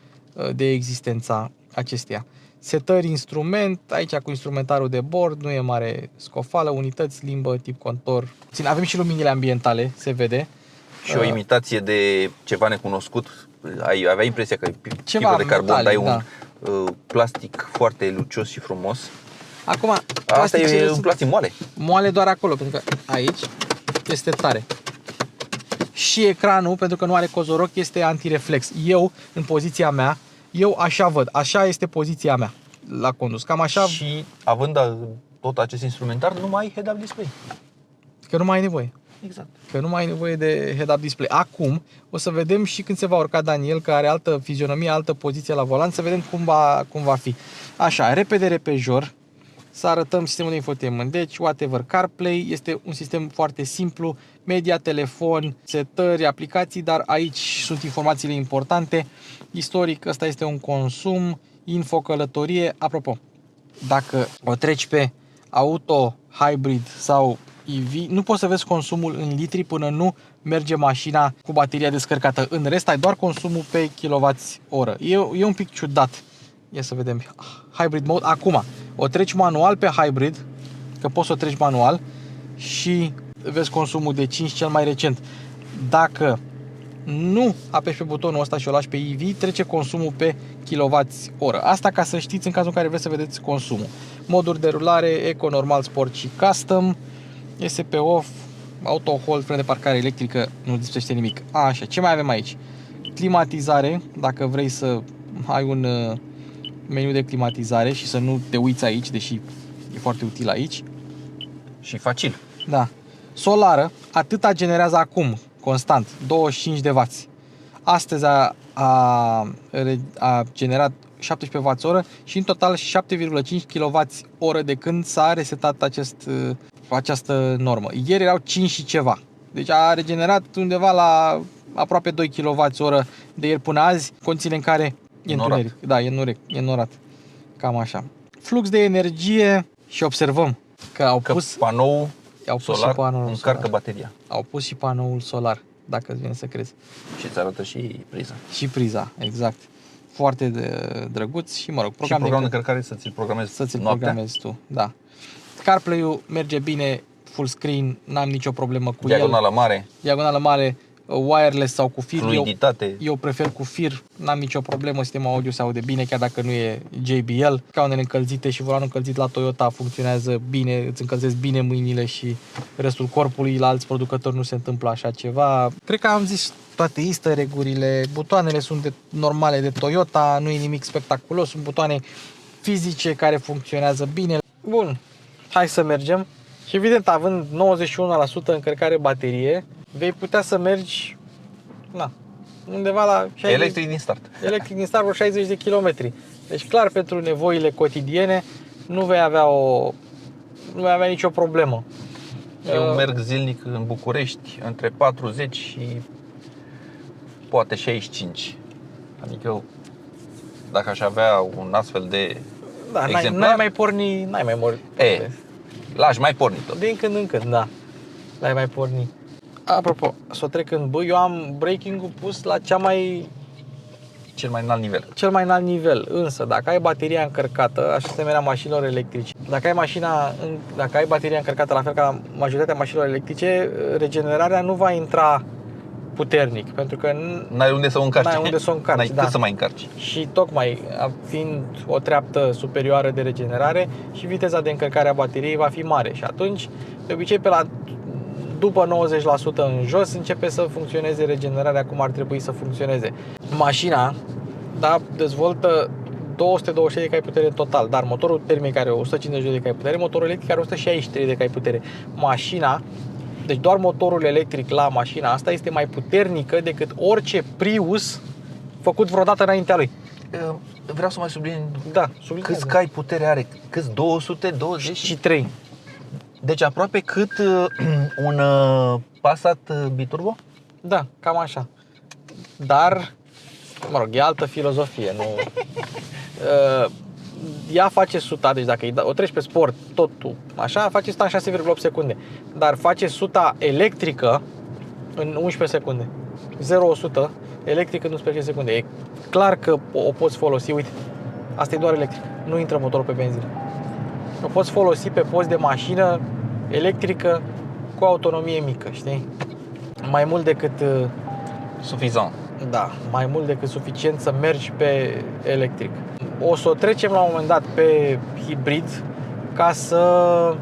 de existența acesteia. Setări instrument, aici cu instrumentarul de bord, nu e mare scofală, unități, limbă, tip contor. Avem și luminile ambientale, se vede. Și o imitație de ceva necunoscut. Avea impresia că e fibra de carbon, dar e un plastic foarte lucios și frumos. Acum, asta e un plastic moale. Moale doar acolo, pentru că aici este tare. Și ecranul, pentru că nu are cozoroc, este antireflex. Eu, în poziția mea, eu așa văd, așa este poziția mea la condus. Cam așa. Și având tot acest instrumentar, nu mai ai head-up display. Că nu mai ai nevoie. Exact. Că nu mai ai nevoie de head-up display. Acum o să vedem și când se va urca Daniel, că are altă fizionomie, altă poziție la volan, să vedem cum va fi. Așa, repede repejor, să arătăm sistemul de infotainment. Deci, whatever, CarPlay este un sistem foarte simplu, media, telefon, setări, aplicații, dar aici sunt informațiile importante. Istoric, ăsta este un consum, info, călătorie. Apropo, dacă o treci pe auto, hybrid sau EV, nu poți să vezi consumul în litri până nu merge mașina cu bateria descărcată. În rest ai doar consumul pe kWh. E un pic ciudat. Ia să vedem. Hybrid mode. Acum, o treci manual pe hybrid, că poți să o treci manual și vezi consumul de 5 cel mai recent. Dacă nu apeși pe butonul ăsta și o lași pe EV, trece consumul pe kWh. Asta ca să știți în cazul în care vreți să vedeți consumul. Moduri de rulare, eco, normal, sport și custom. SP off, auto hold, fren de parcare electrică, nu lipsește nimic. Așa, ce mai avem aici? Climatizare, dacă vrei să ai un meniu de climatizare și să nu te uiți aici, deși e foarte util aici. Și facil. Da. Solară, atâta generează acum, constant, 25 de W. Astăzi a generat 17 Wh și în total 7,5 kWh de când s-a resetat această normă. Ieri erau 5 și ceva. Deci a regenerat undeva la aproape 2 kWh de ieri până azi, condițiile în care e întuneric. Da, e norat. Cam așa. Flux de energie și observăm că au pus panoul solar panoul încarcă solar. bateria. Au pus și panoul solar, dacă îți vine să crezi. Și îți arată și priza. Și priza, exact. Foarte drăguț și, mă rog, Și programul de încărcare să ți-l programezi să ți-l noaptea. programezi tu, da. CarPlay-ul merge bine, full screen, n-am nicio problemă cu Diagonală mare. Diagonală mare, wireless sau cu fir. Fluiditate. Eu prefer cu fir, n-am nicio problemă, sistemul audio se aude bine, chiar dacă nu e JBL. Scaunele încălzite și volanul încălzit la Toyota funcționează bine, îți încălzesc bine mâinile și restul corpului. La alți producători nu se întâmplă așa ceva. Cred că am zis toate easter egg-urile, butoanele sunt normale de Toyota, nu e nimic spectaculos, sunt butoane fizice care funcționează bine. Bun, hai să mergem. Și evident, având 91% încărcare baterie, vei putea să mergi undeva la 60, Electric din start. Electric din start, vreo 60 de kilometri. Deci clar, pentru nevoile cotidiene nu vei avea nicio problemă. Eu merg zilnic în București între 40 și poate 65. Adică eu, dacă aș avea un astfel de exemplar, n-ai mai porni. l-aș mai porni tot. Din când în când, da. L-ai mai porni. Apropo, să o trec în B, eu am braking-ul pus la cel mai înalt nivel. Însă, dacă ai bateria încărcată, așa se merea mașinilor electrice. Dacă ai bateria încărcată, la fel ca la majoritatea mașinilor electrice, regenerarea nu va intra puternic, pentru că n-ai unde să o încarci. N-ai da. cât să mai încarci. Și tocmai fiind o treaptă superioară de regenerare și viteza de încărcare a bateriei va fi mare și atunci, de obicei, după 90% în jos începe să funcționeze regenerarea cum ar trebui să funcționeze. Mașina, da, dezvoltă 220 de cai putere total, dar motorul termic are 150 de cai putere, motorul electric are 163 de cai putere. Deci doar motorul electric la mașina asta este mai puternică decât orice Prius făcut vreodată înaintea lui. Vreau să mai subliniez. Da, câți cai putere are? Câți? 223? Deci aproape cât un Passat biturbo? Da, cam așa. Dar, mă rog, e altă filozofie, nu... Ea face suta, deci dacă o treci pe sport, totul așa, face suta în 6,8 secunde. Dar face suta electrică în 11 secunde. 0-100 electric în 11 secunde. E clar că o poți folosi, uite, asta e doar electric, nu intră motorul pe benzină. O poți folosi pe post de mașină electrică cu autonomie mică, știi? Mai mult decât suficient. Da, mai mult decât suficient să mergi pe electric. O să o trecem la un moment dat pe hibrid ca să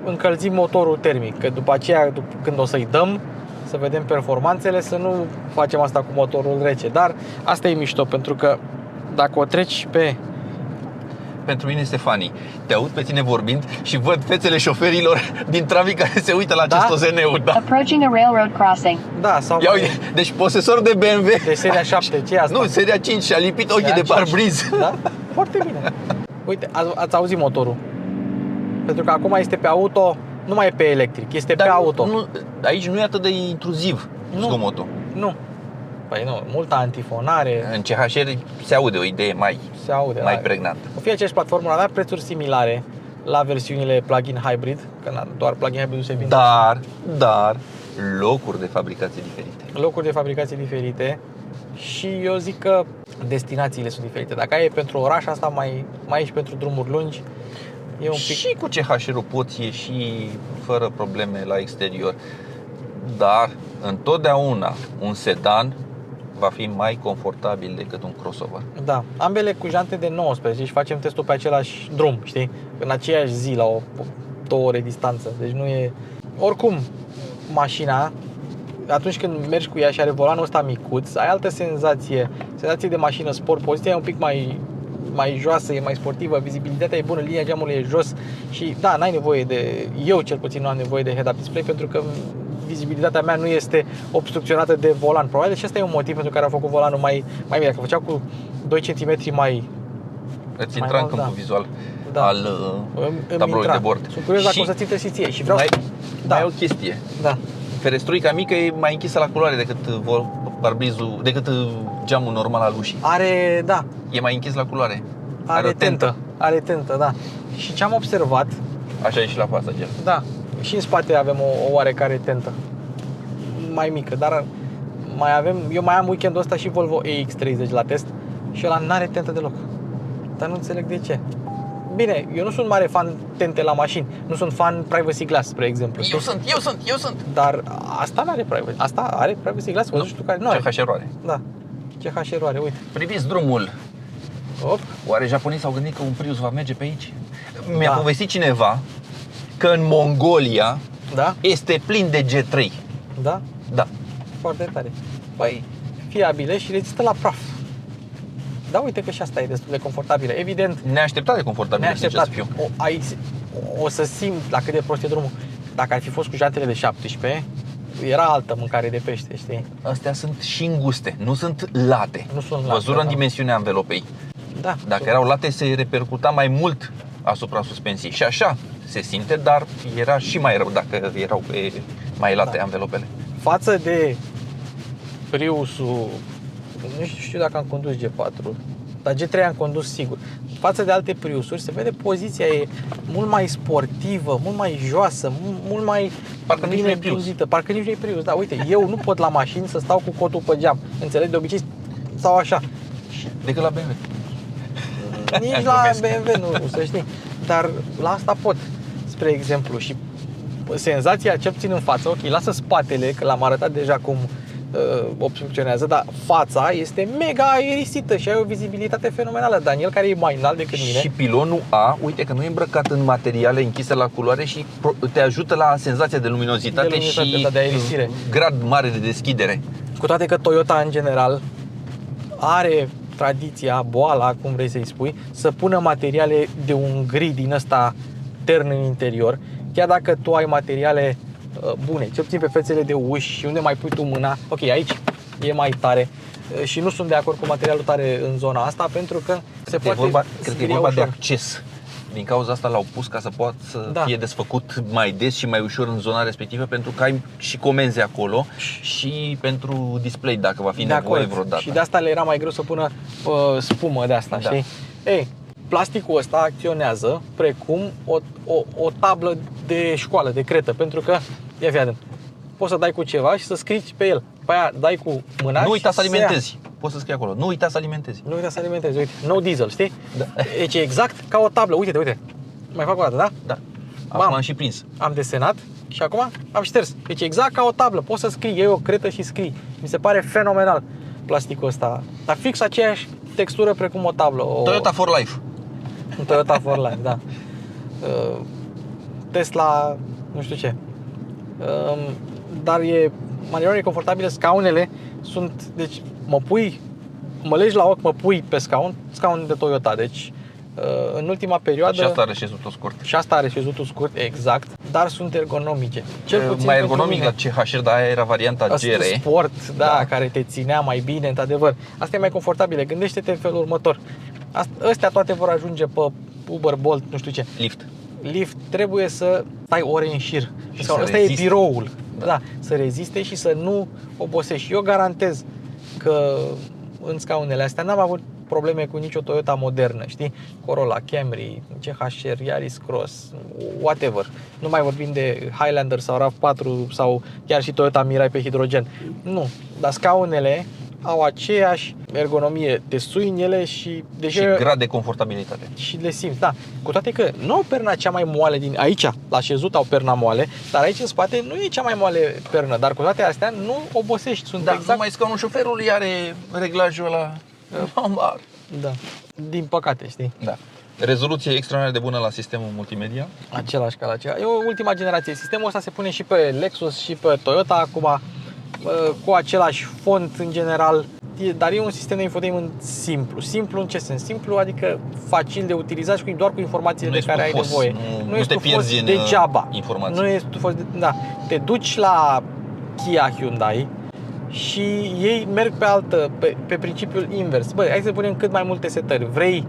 încălzim motorul termic, că după aceea, când o să-i dăm, să vedem performanțele, să nu facem asta cu motorul rece. Dar asta e mișto, pentru că dacă o treci pe... Pentru mine este funny. Te aud pe tine vorbind și văd fețele șoferilor din trafic care se uită la acest OZN-ul. Da. Approaching a railroad crossing. Da, sau... Ia uite, deci posesor de BMW. De seria 7, ce e asta? Nu, seria 5 și-a lipit ochii de parbriz. Da? Foarte bine. Uite, ați auzit motorul. Pentru că acum este pe auto, nu mai e pe electric, este pe auto. Nu, aici nu e atât de intruziv zgomotul. Nu. Păi nu, multă antifonare. În CHR se aude o idee Se aude, mai pregnantă. O fi aceeași platformă, avea prețuri similare la versiunile plug-in hybrid, că doar plug-in hybrid se vinde. Dar locuri de fabricație diferite. Locuri de fabricație diferite și eu zic că destinațiile sunt diferite. Dacă ai pentru oraș, asta mai ești pentru drumuri lungi. E un pic... Și cu CHR-ul poți ieși fără probleme la exterior. Dar întotdeauna un sedan va fi mai confortabil decât un crossover. Da, ambele cu jante de 19 și facem testul pe același drum, știi? În aceeași zi, la 2 ore distanță. Deci nu e... Oricum, mașina, atunci când mergi cu ea și are volanul ăsta micuț, ai altă senzație de mașină sport, poziția e un pic mai joasă, e mai sportivă, vizibilitatea e bună, linia geamului e jos și da, n-ai nevoie de... Eu cel puțin nu am nevoie de head-up display pentru că vizibilitatea mea nu este obstrucționată de volan. Probabil și ăsta e un motiv pentru care au făcut volanul mai mic. Dacă făceau cu 2 cm mai... Îți intra în câmpul vizual al tabloului de bord. Sunt curios dacă o să-ți intre și ție și vreau... Mai e o chestie. Da. Ferestruica mică e mai închisă la culoare decât geamul normal al ușii. Are, da. E mai închis la culoare. Are tentă. Are tentă, da. Și ce am observat... Așa e și la pasager. Da. Și în spate avem o oarecare tentă. Mai mică, dar eu mai am weekendul ăsta și Volvo EX30 la test și ăla n-are tentă deloc. Dar nu înțeleg de ce. Bine, eu nu sunt mare fan tente la mașini. Nu sunt fan privacy glass, spre exemplu. Eu sunt. Dar asta n-are privacy. Asta are privacy glass, nu știu care nu are. CHR are. Da. CHR are, uite. Priviți drumul. Op. Oare japonii s-au gândit că un Prius va merge pe aici? Mi-a povestit cineva că în Mongolia este plin de G3. Da? Da. Foarte tare. Păi, fiabile și rezistă la praf. Da, uite că și asta e destul de confortabilă. Evident, neașteptat de confortabilă. Neașteptat. O să simt la cât de prost e drumul. Dacă ar fi fost cu jantele de 17, era altă mâncare de pește, știi? Astea sunt și înguste, nu sunt late. Nu sunt late. Văzură în dimensiunea anvelopei. Da. Dacă erau late, se repercuta mai mult asupra suspensiei. Și așa se simte, dar era și mai rău dacă erau mai late anvelopele. Față de Priusul, nu știu dacă am condus G4, dar G3 am condus sigur. Față de alte Priusuri se vede poziția e mult mai sportivă, mult mai joasă, mult mai parcă nici nu e Prius. Parcă nici nu e Prius. Da, uite, eu nu pot la mașini să stau cu cotul pe geam. Înțelegi? De obicei stau așa. Decât la BMW. Nici la BMW nu, să știi. Dar la asta pot, spre exemplu. Și senzația, ce puțin în față, ok, lasă spatele, că l-am arătat deja cum obstrucționează, dar fața este mega aerisită și ai o vizibilitate fenomenală. Daniel, care e mai înalt decât mine. Și pilonul A, uite că nu e îmbrăcat în materiale închise la culoare și te ajută la senzația de luminozitate și de aerisire. Grad mare de deschidere. Cu toate că Toyota în general are tradiția, boala, cum vrei să-i spui, să pună materiale de un gri din ăsta tern în interior, chiar dacă tu ai materiale bune, cel puțin pe fețele de uși și unde mai pui tu mâna. Ok, aici e mai tare și nu sunt de acord cu materialul tare în zona asta pentru că se poate cred că e vorba de acces. Din cauza asta l-au pus ca să poată să fie desfăcut mai des și mai ușor în zona respectivă, pentru că ai și comenzi acolo și pentru display dacă va fi nevoie vreodată. Și de asta le era mai greu să pună spumă de asta, știi? Ei, plasticul ăsta acționează precum o tablă de școală, de cretă, pentru că, ia fii atent, poți să dai cu ceva și să scrii pe el. Pe aia dai cu mâna. Nu uita să alimentezi. Poți să scrii acolo. Nu uita să alimentezi. Nu uita să alimentezi. Uite, no diesel, știi? Da. Deci e exact ca o tablă. Uite. Mai fac o dată, da? Da. Acum am și prins. Am desenat și acum am șters. Deci exact ca o tablă. Poți să scrii, iei o cretă și scrii. Mi se pare fenomenal plasticul ăsta. Dar fix aceeași textură precum o tablă. Toyota for Life. Toyota for Life, da. Tesla, nu știu ce. Dar maniera e confortabilă, scaunele sunt, deci mă legi la ochi, mă pui pe scaun de Toyota, deci în ultima perioadă... Și asta are șezutul scurt. Și asta are șezutul scurt, exact, dar sunt ergonomice. Cel puțin mai ergonomic la CHR, dar aia era varianta GR. Sport, da, care te ținea mai bine, într-adevăr. Asta e mai confortabilă. Gândește-te în felul următor. Astea toate vor ajunge pe Uber, Bolt, nu știu ce. Lift trebuie să stai ore în șir. Asta e biroul. Da, să reziste și să nu obosești. Eu garantez că în scaunele astea n-am avut probleme cu nicio Toyota modernă, știi? Corolla, Camry, CHR, Yaris Cross, whatever. Nu mai vorbim de Highlander sau RAV4 sau chiar și Toyota Mirai pe hidrogen. Nu, dar scaunele au aceeași ergonomie, te sui în ele și grad de confortabilitate. Și le simți, da. Cu toate că nu au perna cea mai moale din aici, la șezut au perna moale, dar aici în spate nu e cea mai moale pernă, dar cu toate astea nu obosești, sunt exact. Numai scaunul șoferului are reglajul ăla mambar. Da. Din păcate, știi? Da. Rezoluție extraordinar de bună la sistemul multimedia. Același ca la cea. E o ultima generație. Sistemul ăsta se pune și pe Lexus și pe Toyota acum, cu același font în general, dar e un sistem de infotainment simplu. Simplu în ce sens? Simplu, adică facil de utilizat și doar cu informațiile de care ai nevoie. Nu te pierzi degeaba. Informații. Nu e stufos, da. Te duci la Kia, Hyundai și ei merg pe principiul invers. Băi, hai să punem cât mai multe setări. Vrei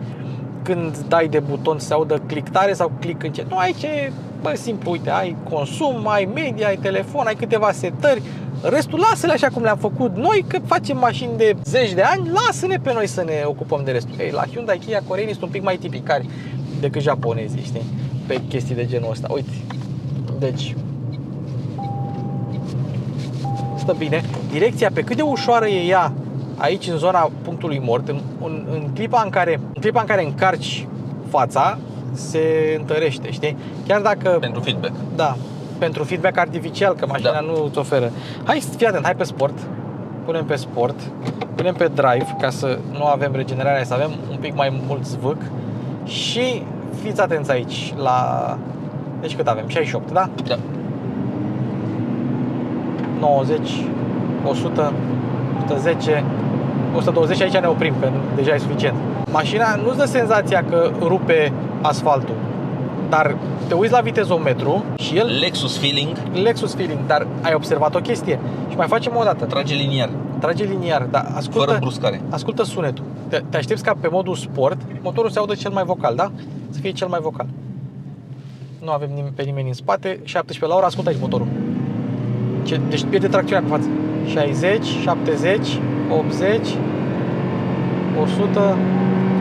când dai de buton să se audă clictare sau click încet? Nu, aici e simplu, uite, ai consum, ai media, ai telefon, ai câteva setări. Restul lasă-le așa cum le-am făcut noi, că facem mașini de zeci de ani, lasă-ne pe noi să ne ocupăm de restul. Ei, la Hyundai, Kia, coreenii sunt un pic mai tipicari decât japonezii, știi? Pe chestii de genul ăsta. Uite, deci stă bine. Direcția, pe cât de ușoară e ea aici în zona punctului mort, în clipa în care încarci fața, se întărește, știi? Chiar dacă... Pentru feedback. Da, pentru feedback artificial, că mașina nu îți oferă. Hai, fii atent, hai pe sport. Punem pe sport, punem pe drive, ca să nu avem regenerare, să avem un pic mai mult zvâc. Și fiți atenți aici la... Deci cât avem? 68, da? Da. 90, 100, 110, 120, aici ne oprim, că deja e suficient. Mașina nu-ți dă senzația că rupe asfaltul, dar te uiți la vitezometru și el... Lexus feeling, dar ai observat o chestie și mai facem o dată. Trage liniar, dar ascultă, fără bruscare. Ascultă sunetul. Te aștepți ca pe modul sport motorul se audă cel mai vocal, da? Să fie cel mai vocal. Nu avem pe nimeni în spate, 17 la oră, ascultă aici motorul. Deci pierde tracțiunea pe față. 60, 70, 80, 100,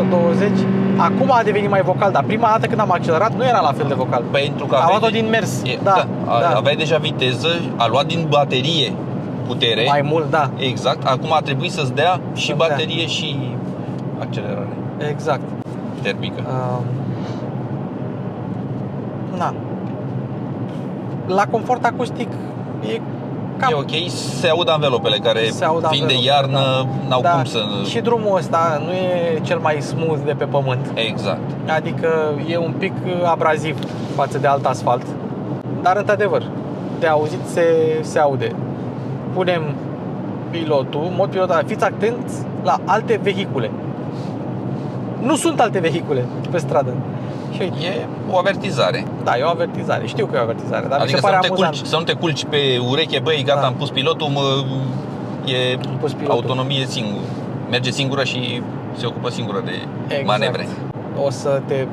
120. Acum a devenit mai vocal, dar prima dată când am accelerat nu era la fel de vocal. Pentru că a luat-o din mers. Aveai deja viteză, a luat din baterie putere. Mai mult, da. Exact. Acum a trebuit să-ți dea și baterie și accelerare. Exact. Termică. La confort acustic e cam... E ok, se aud anvelopele care, fiind de iarnă, n-au cum să... Și drumul ăsta nu e cel mai smooth de pe pământ. Exact. Adică e un pic abraziv față de alt asfalt. Dar, într-adevăr, de auzit se aude. Punem pilotul, mod pilot, dar fiți atenți la alte vehicule. Nu sunt alte vehicule pe stradă. Și e o avertizare. Da, e o avertizare. Știu că e o avertizare, dar adică mi se pare amuzant. Să nu te culci pe ureche, băi, gata, am pus pilotul, autonomie singur. Merge singură și se ocupă singură de manevre. O să te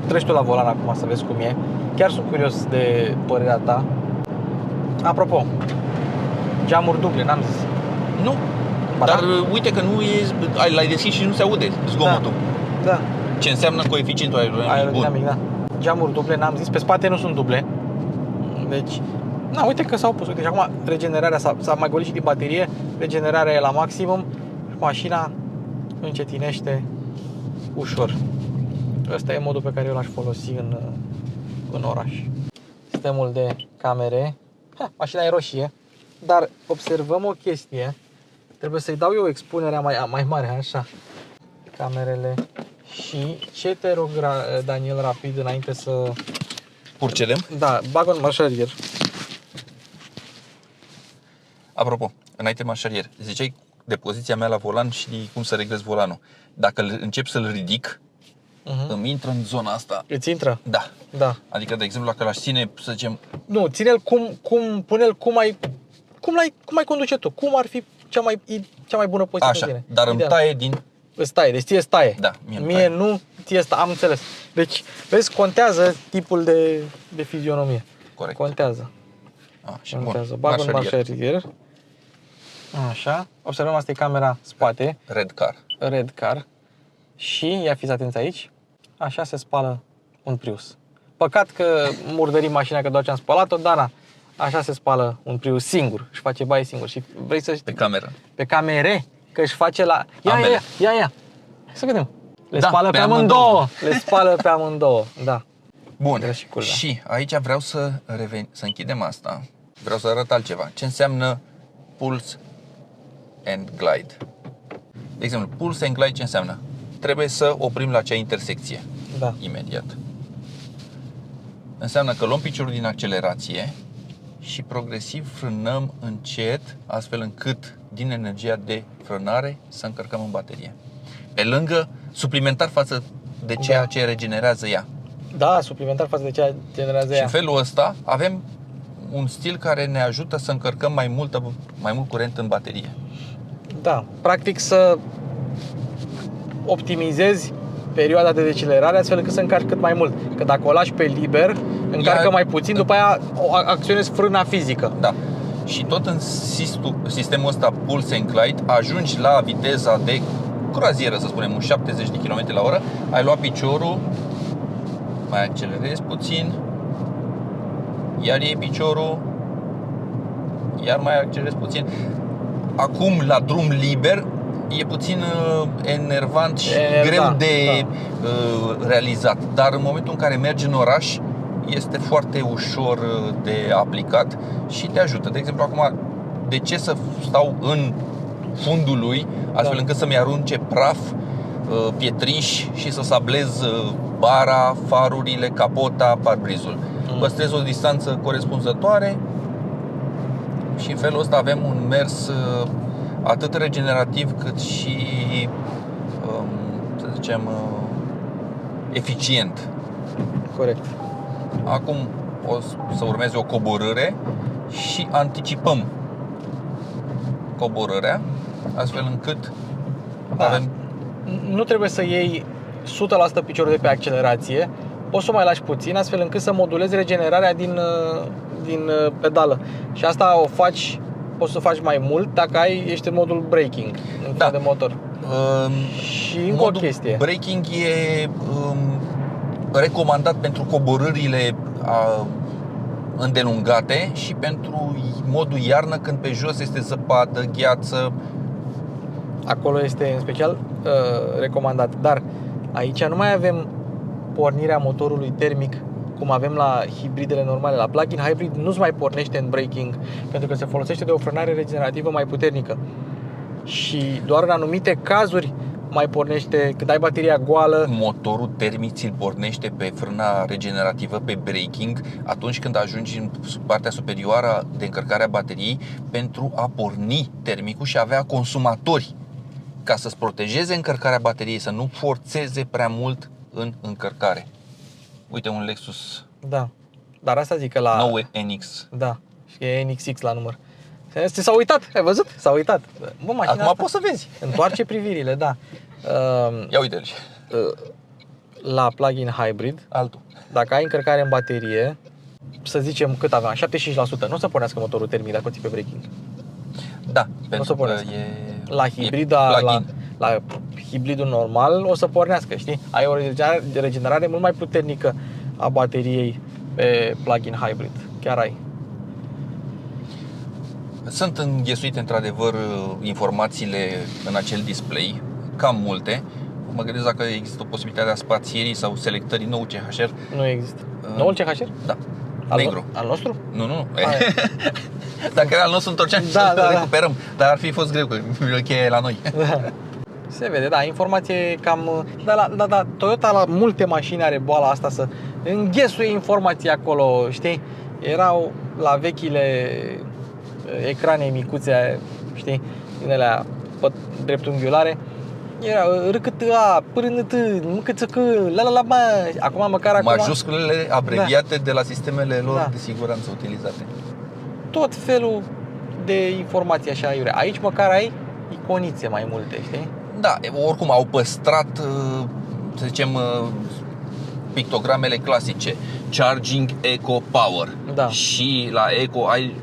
treci tu la volan acum să vezi cum e. Chiar sunt curios de părerea ta. Apropo, geamuri duble, n-am zis. Nu, dar uite că nu e, l-ai deschis și nu se aude zgomotul. Da. Ce înseamnă coeficientul aerodinamic bun. Da. Geamuri duble, n-am zis, pe spate nu sunt duble. Deci, uite că s-au pus. Deci acum regenerarea s-a mai golit și din baterie, regenerarea e la maximum și mașina încetinește ușor. Ăsta e modul pe care eu l-aș folosi în oraș. Sistemul de camere. Mașina e roșie, dar observăm o chestie. Trebuie să-i dau eu expunerea mai mare, așa. Camerele. Și ce te rog, Daniel, rapid, înainte să Purcelem. Da, bag un marșarier. Apropo, înainte de marșarier, ziceai de poziția mea la volan și cum să reglez volanul. Dacă încep să-l ridic, îmi intră în zona asta. Îți intră? Da. Da. Adică, de exemplu, dacă l-aș ține, să zicem... Nu, ține-l pune-l cum ai conduce tu. Cum ar fi cea mai bună poziție Așa, pentru tine. dar îmi taie din... Îți taie, deci ție îți taie. Da, mie nu, ție îți taie, am înțeles. Deci, vezi, contează tipul de fizionomie. Corect. Contează. Așa, Contează. bun. Bag un marșarier. Așa. Observăm, asta e camera spate. Red car. Red car. Și, ia fiți atenți aici, așa se spală un Prius. Păcat că murdărim mașina, că doar ce am spălat-o, dar na, așa se spală un Prius singur. Își face baie singur. Și vrei să știi? Pe cameră. Pe camere, că își face la... Ia. Să vedem. Le Da, spală pe pe amândouă. Le spală pe amândouă, da. Bun. Greșicul, da. Și aici vreau să închidem asta. Vreau să arăt altceva. Ce înseamnă pulse and glide? De exemplu, pulse and glide ce înseamnă? Trebuie să oprim la acea intersecție. Da. Imediat. Înseamnă că luăm piciorul din accelerație și progresiv frânăm încet, astfel încât din energia de frânare să încărcăm în baterie. Pe lângă, suplimentar față de ceea ce regenerează ea. Da, suplimentar față de ceea ce generează Și ea. în felul ăsta avem un stil care ne ajută să încărcăm mai mult curent în baterie. Da, practic să optimizezi perioada de decelerare astfel încât să încarci cât mai mult. Că dacă o lași pe liber, încarcă mai puțin, după aia acționezi frâna fizică. Da. Și tot în sistemul ăsta Pulse and Glide ajungi la viteza de croazieră, să spunem, 70 de km la oră, ai luat piciorul, mai accelerezi puțin, iar iei piciorul, iar mai accelerezi puțin. Acum, la drum liber, e puțin enervant și greu de realizat. Dar în momentul în care mergi în oraș, este foarte ușor de aplicat și te ajută. De exemplu, acum, de ce să stau în fundul lui, astfel încât să-mi arunce praf, pietriș și să sablez bara, farurile, capota, parbrizul. Păstrez o distanță corespunzătoare și în felul ăsta avem un mers atât regenerativ cât și, să zicem, eficient. Corect. Acum o să urmeze o coborâre și anticipăm coborârea, astfel încât avem... Nu trebuie să iei 100% piciorul de pe accelerație, poți să o mai lași puțin, astfel încât să modulezi regenerarea din pedală. Și asta poți să o faci mai mult dacă ești în modul braking, în de motor. Și încă o chestie. Braking e recomandat pentru coborârile îndelungate și pentru modul iarnă, când pe jos este zăpadă, gheață. Acolo este în special recomandat. Dar aici nu mai avem pornirea motorului termic cum avem la hibridele normale. La plug-in hybrid nu-ți mai pornește în braking, pentru că se folosește de o frânare regenerativă mai puternică. Și doar în anumite cazuri mai pornește când ai bateria goală. Motorul termic ți-l pornește pe frâna regenerativă, pe braking, atunci când ajungi în partea superioară de încărcare a bateriei, pentru a porni termicul și a avea consumatori, ca să-ți protejeze încărcarea bateriei, să nu forțeze prea mult în încărcare. Uite, un Lexus. Da. Dar asta zic că la 9 NX. Da. Și e NXX la număr. S-a uitat, ai văzut? S-a uitat. Bă, mașina acum poți să vezi. Întoarce privirile, da. Ia uite-l. La plug-in hybrid, altul. Dacă ai încărcare în baterie, să zicem cât aveam, 75%, nu o să pornească motorul termic dacă o ții pe braking. Da, pentru că e la hibrid, la hibridul normal o să pornească, știi? Ai o regenerare mult mai puternică a bateriei pe plug-in hybrid. Chiar ai. Sunt înghesuite într-adevăr informațiile în acel display, cam multe. Mă gândesc dacă există o posibilitate a spațierii sau selectării nou CHR. Nu există. Noul CHR? Da. Negru. Al nostru? Nu. Dacă era al nostru, întorceam și să recuperăm. Dar ar fi fost greu, că cheia e la noi. Da. Se vede, da, informație cam... Da, Toyota la multe mașini are boala asta să înghesuie informații acolo, știi? Erau la vechile ecrane micuțe, știi? Din alea dreptunghiulare. Era râcât-a, pârânât, mâcățăcă, la, bă. Acum măcar majusculele abreviate de la sistemele lor de siguranță utilizate. Tot felul de informații așa iurea. Aici măcar ai iconițe mai multe, știi? Da, oricum au păstrat, să zicem, pictogramele clasice. Charging Eco Power. Da. Și la Eco ai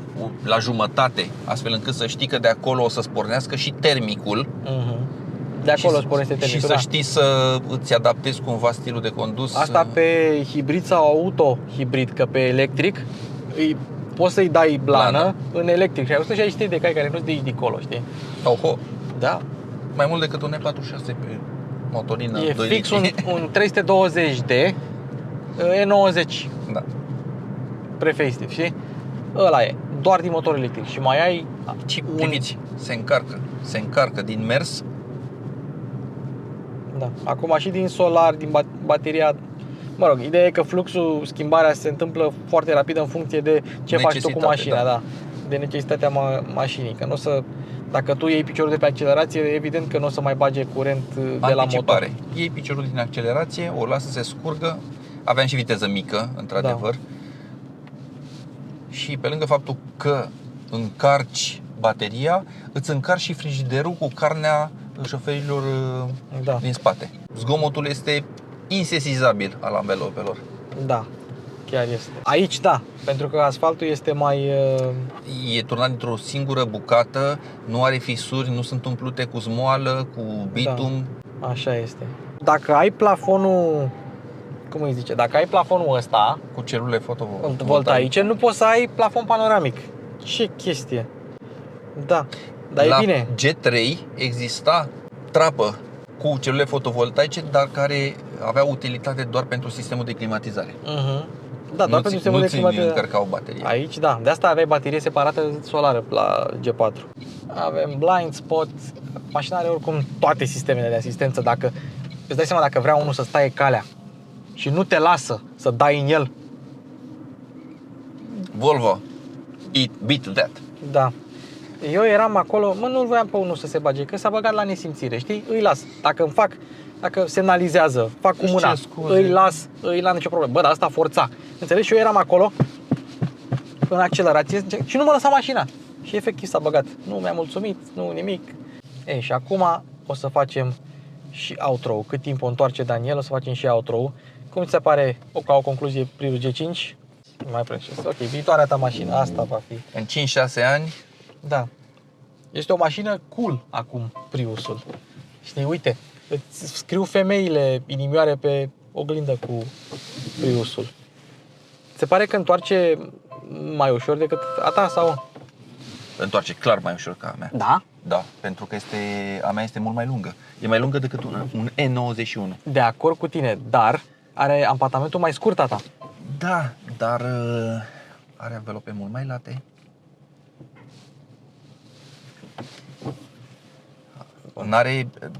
la jumătate, astfel încât să știi că de acolo o să-ți pornească și termicul. De acolo îți pornește termicul. Și să știi să îți adaptezi cumva stilul de condus. Asta pe hibrid sau auto-hibrid, că pe electric poți să-i dai blană în electric. Și ai 163 de cai care nu-ți de aici de acolo, știi? Oho. Da. Mai mult decât un E46 pe motorină. E fix un 320D E90. Da. Pre-facelift, știi? Ăla e, doar din motor electric. Și mai ai priviți, se încarcă din mers. Da. Acum și din solar, din bateria. Mă rog, ideea e că fluxul, schimbarea se întâmplă foarte rapid în funcție de ce faci tu cu mașina, da. De necesitatea mașinii, că nu o să, dacă tu iei piciorul de pe accelerație, evident că nu o să mai bage curent de la motor. Iei piciorul din accelerație, o lasă să se scurgă. Aveam și viteză mică, într-adevăr. Da. Și pe lângă faptul că încarci bateria, îți încarci și frigiderul cu carnea șoferilor din spate. Zgomotul este insesizabil al anvelopelor. Da, chiar este. Aici da, pentru că asfaltul este mai... E turnat dintr-o singură bucată, nu are fisuri, nu sunt umplute cu zmoală, cu bitum. Da, așa este. Dacă ai plafonul, cum îi zice, dacă ai plafonul ăsta cu celule fotovoltaice, nu poți să ai plafon panoramic. Ce chestie. Da, dar la e bine. G3 exista trapă cu celule fotovoltaice, dar care avea utilitate doar pentru sistemul de climatizare. Da, doar pentru sistemul de climatizare. Nu încărcau bateria. Aici, da. De asta aveai baterie separată solară la G4. Avem blind spot. Mașina are oricum toate sistemele de asistență. Dacă îți dai seama, dacă vrea unul să stai calea și nu te lasă să dai în el. Volvo, beat that. Da. Eu eram acolo, nu-l voiam pe unul să se bage, că s-a băgat la nesimțire, știi? Îi las. Dacă semnalizează, fac cu mâna, îi las, îi la nicio problemă. Bă, dar asta forța. Înțelegi? Și eu eram acolo în accelerație și nu mă lăsa mașina. Și efectiv s-a băgat. Nu mi-a mulțumit, nu nimic. Ei, și acum o să facem și outro. Cât timp o întoarce Daniel, o să facem și outro. Cum ți se pare, ca o concluzie, Prius G5? Mai precis. Ok, viitoarea ta mașină, asta va fi. În 5-6 ani. Da. Este o mașină cool acum, Priusul. Știi, uite, îți scriu femeile inimioare pe oglindă cu Priusul. Se pare că întoarce mai ușor decât a ta sau? Întoarce clar mai ușor ca a mea. Da? Da, pentru că a mea este mult mai lungă. E mai lungă decât un E91. De acord cu tine, dar are ampatamentul mai scurt a ta. Da, dar are anvelope mult mai late.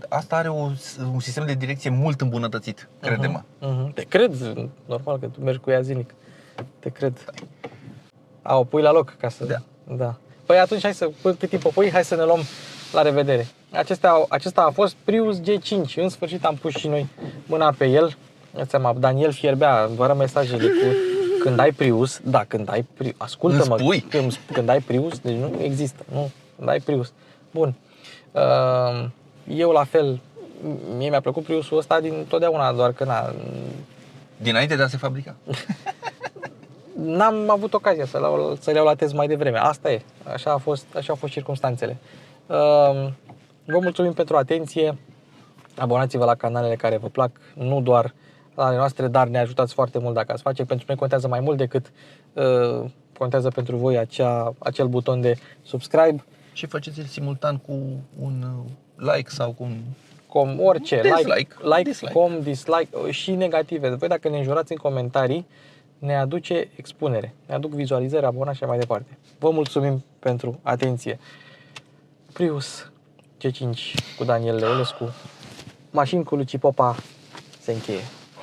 Asta are un sistem de direcție mult îmbunătățit, crede-mă. Te cred, normal că tu mergi cu ea zilnic. Te cred. O pui la loc ca să... Da. Păi atunci cât timp o pui, hai să ne luăm la revedere. Acesta a fost Prius G5. În sfârșit am pus și noi mâna pe el. Daniel fierbea, vă arăt mesajele cu când ai Prius. Da, când ai Prius. Ascultă-mă, când ai Prius, deci nu există. Nu, când ai Prius. Bun. Eu la fel, mie mi-a plăcut Priusul ăsta din totdeauna, doar că dinainte de a se fabrica. N-am avut ocazia să-l iau la test mai devreme. Asta e. Așa au fost circumstanțele. Vă mulțumim pentru atenție. Abonați-vă la canalele care vă plac, nu doar ale noastre, dar ne ajutați foarte mult dacă ați face. Pentru noi contează mai mult decât contează pentru voi acel buton de subscribe. Și faceți-l simultan cu un like sau cu un orice, dislike. dislike și negative. Voi dacă ne înjurați în comentarii, ne aduce expunere, ne aduc vizualizări, abonați și mai departe. Vă mulțumim pentru atenție. Prius G5 cu Daniel Leolescu, mașini cu Luci Popa se încheie.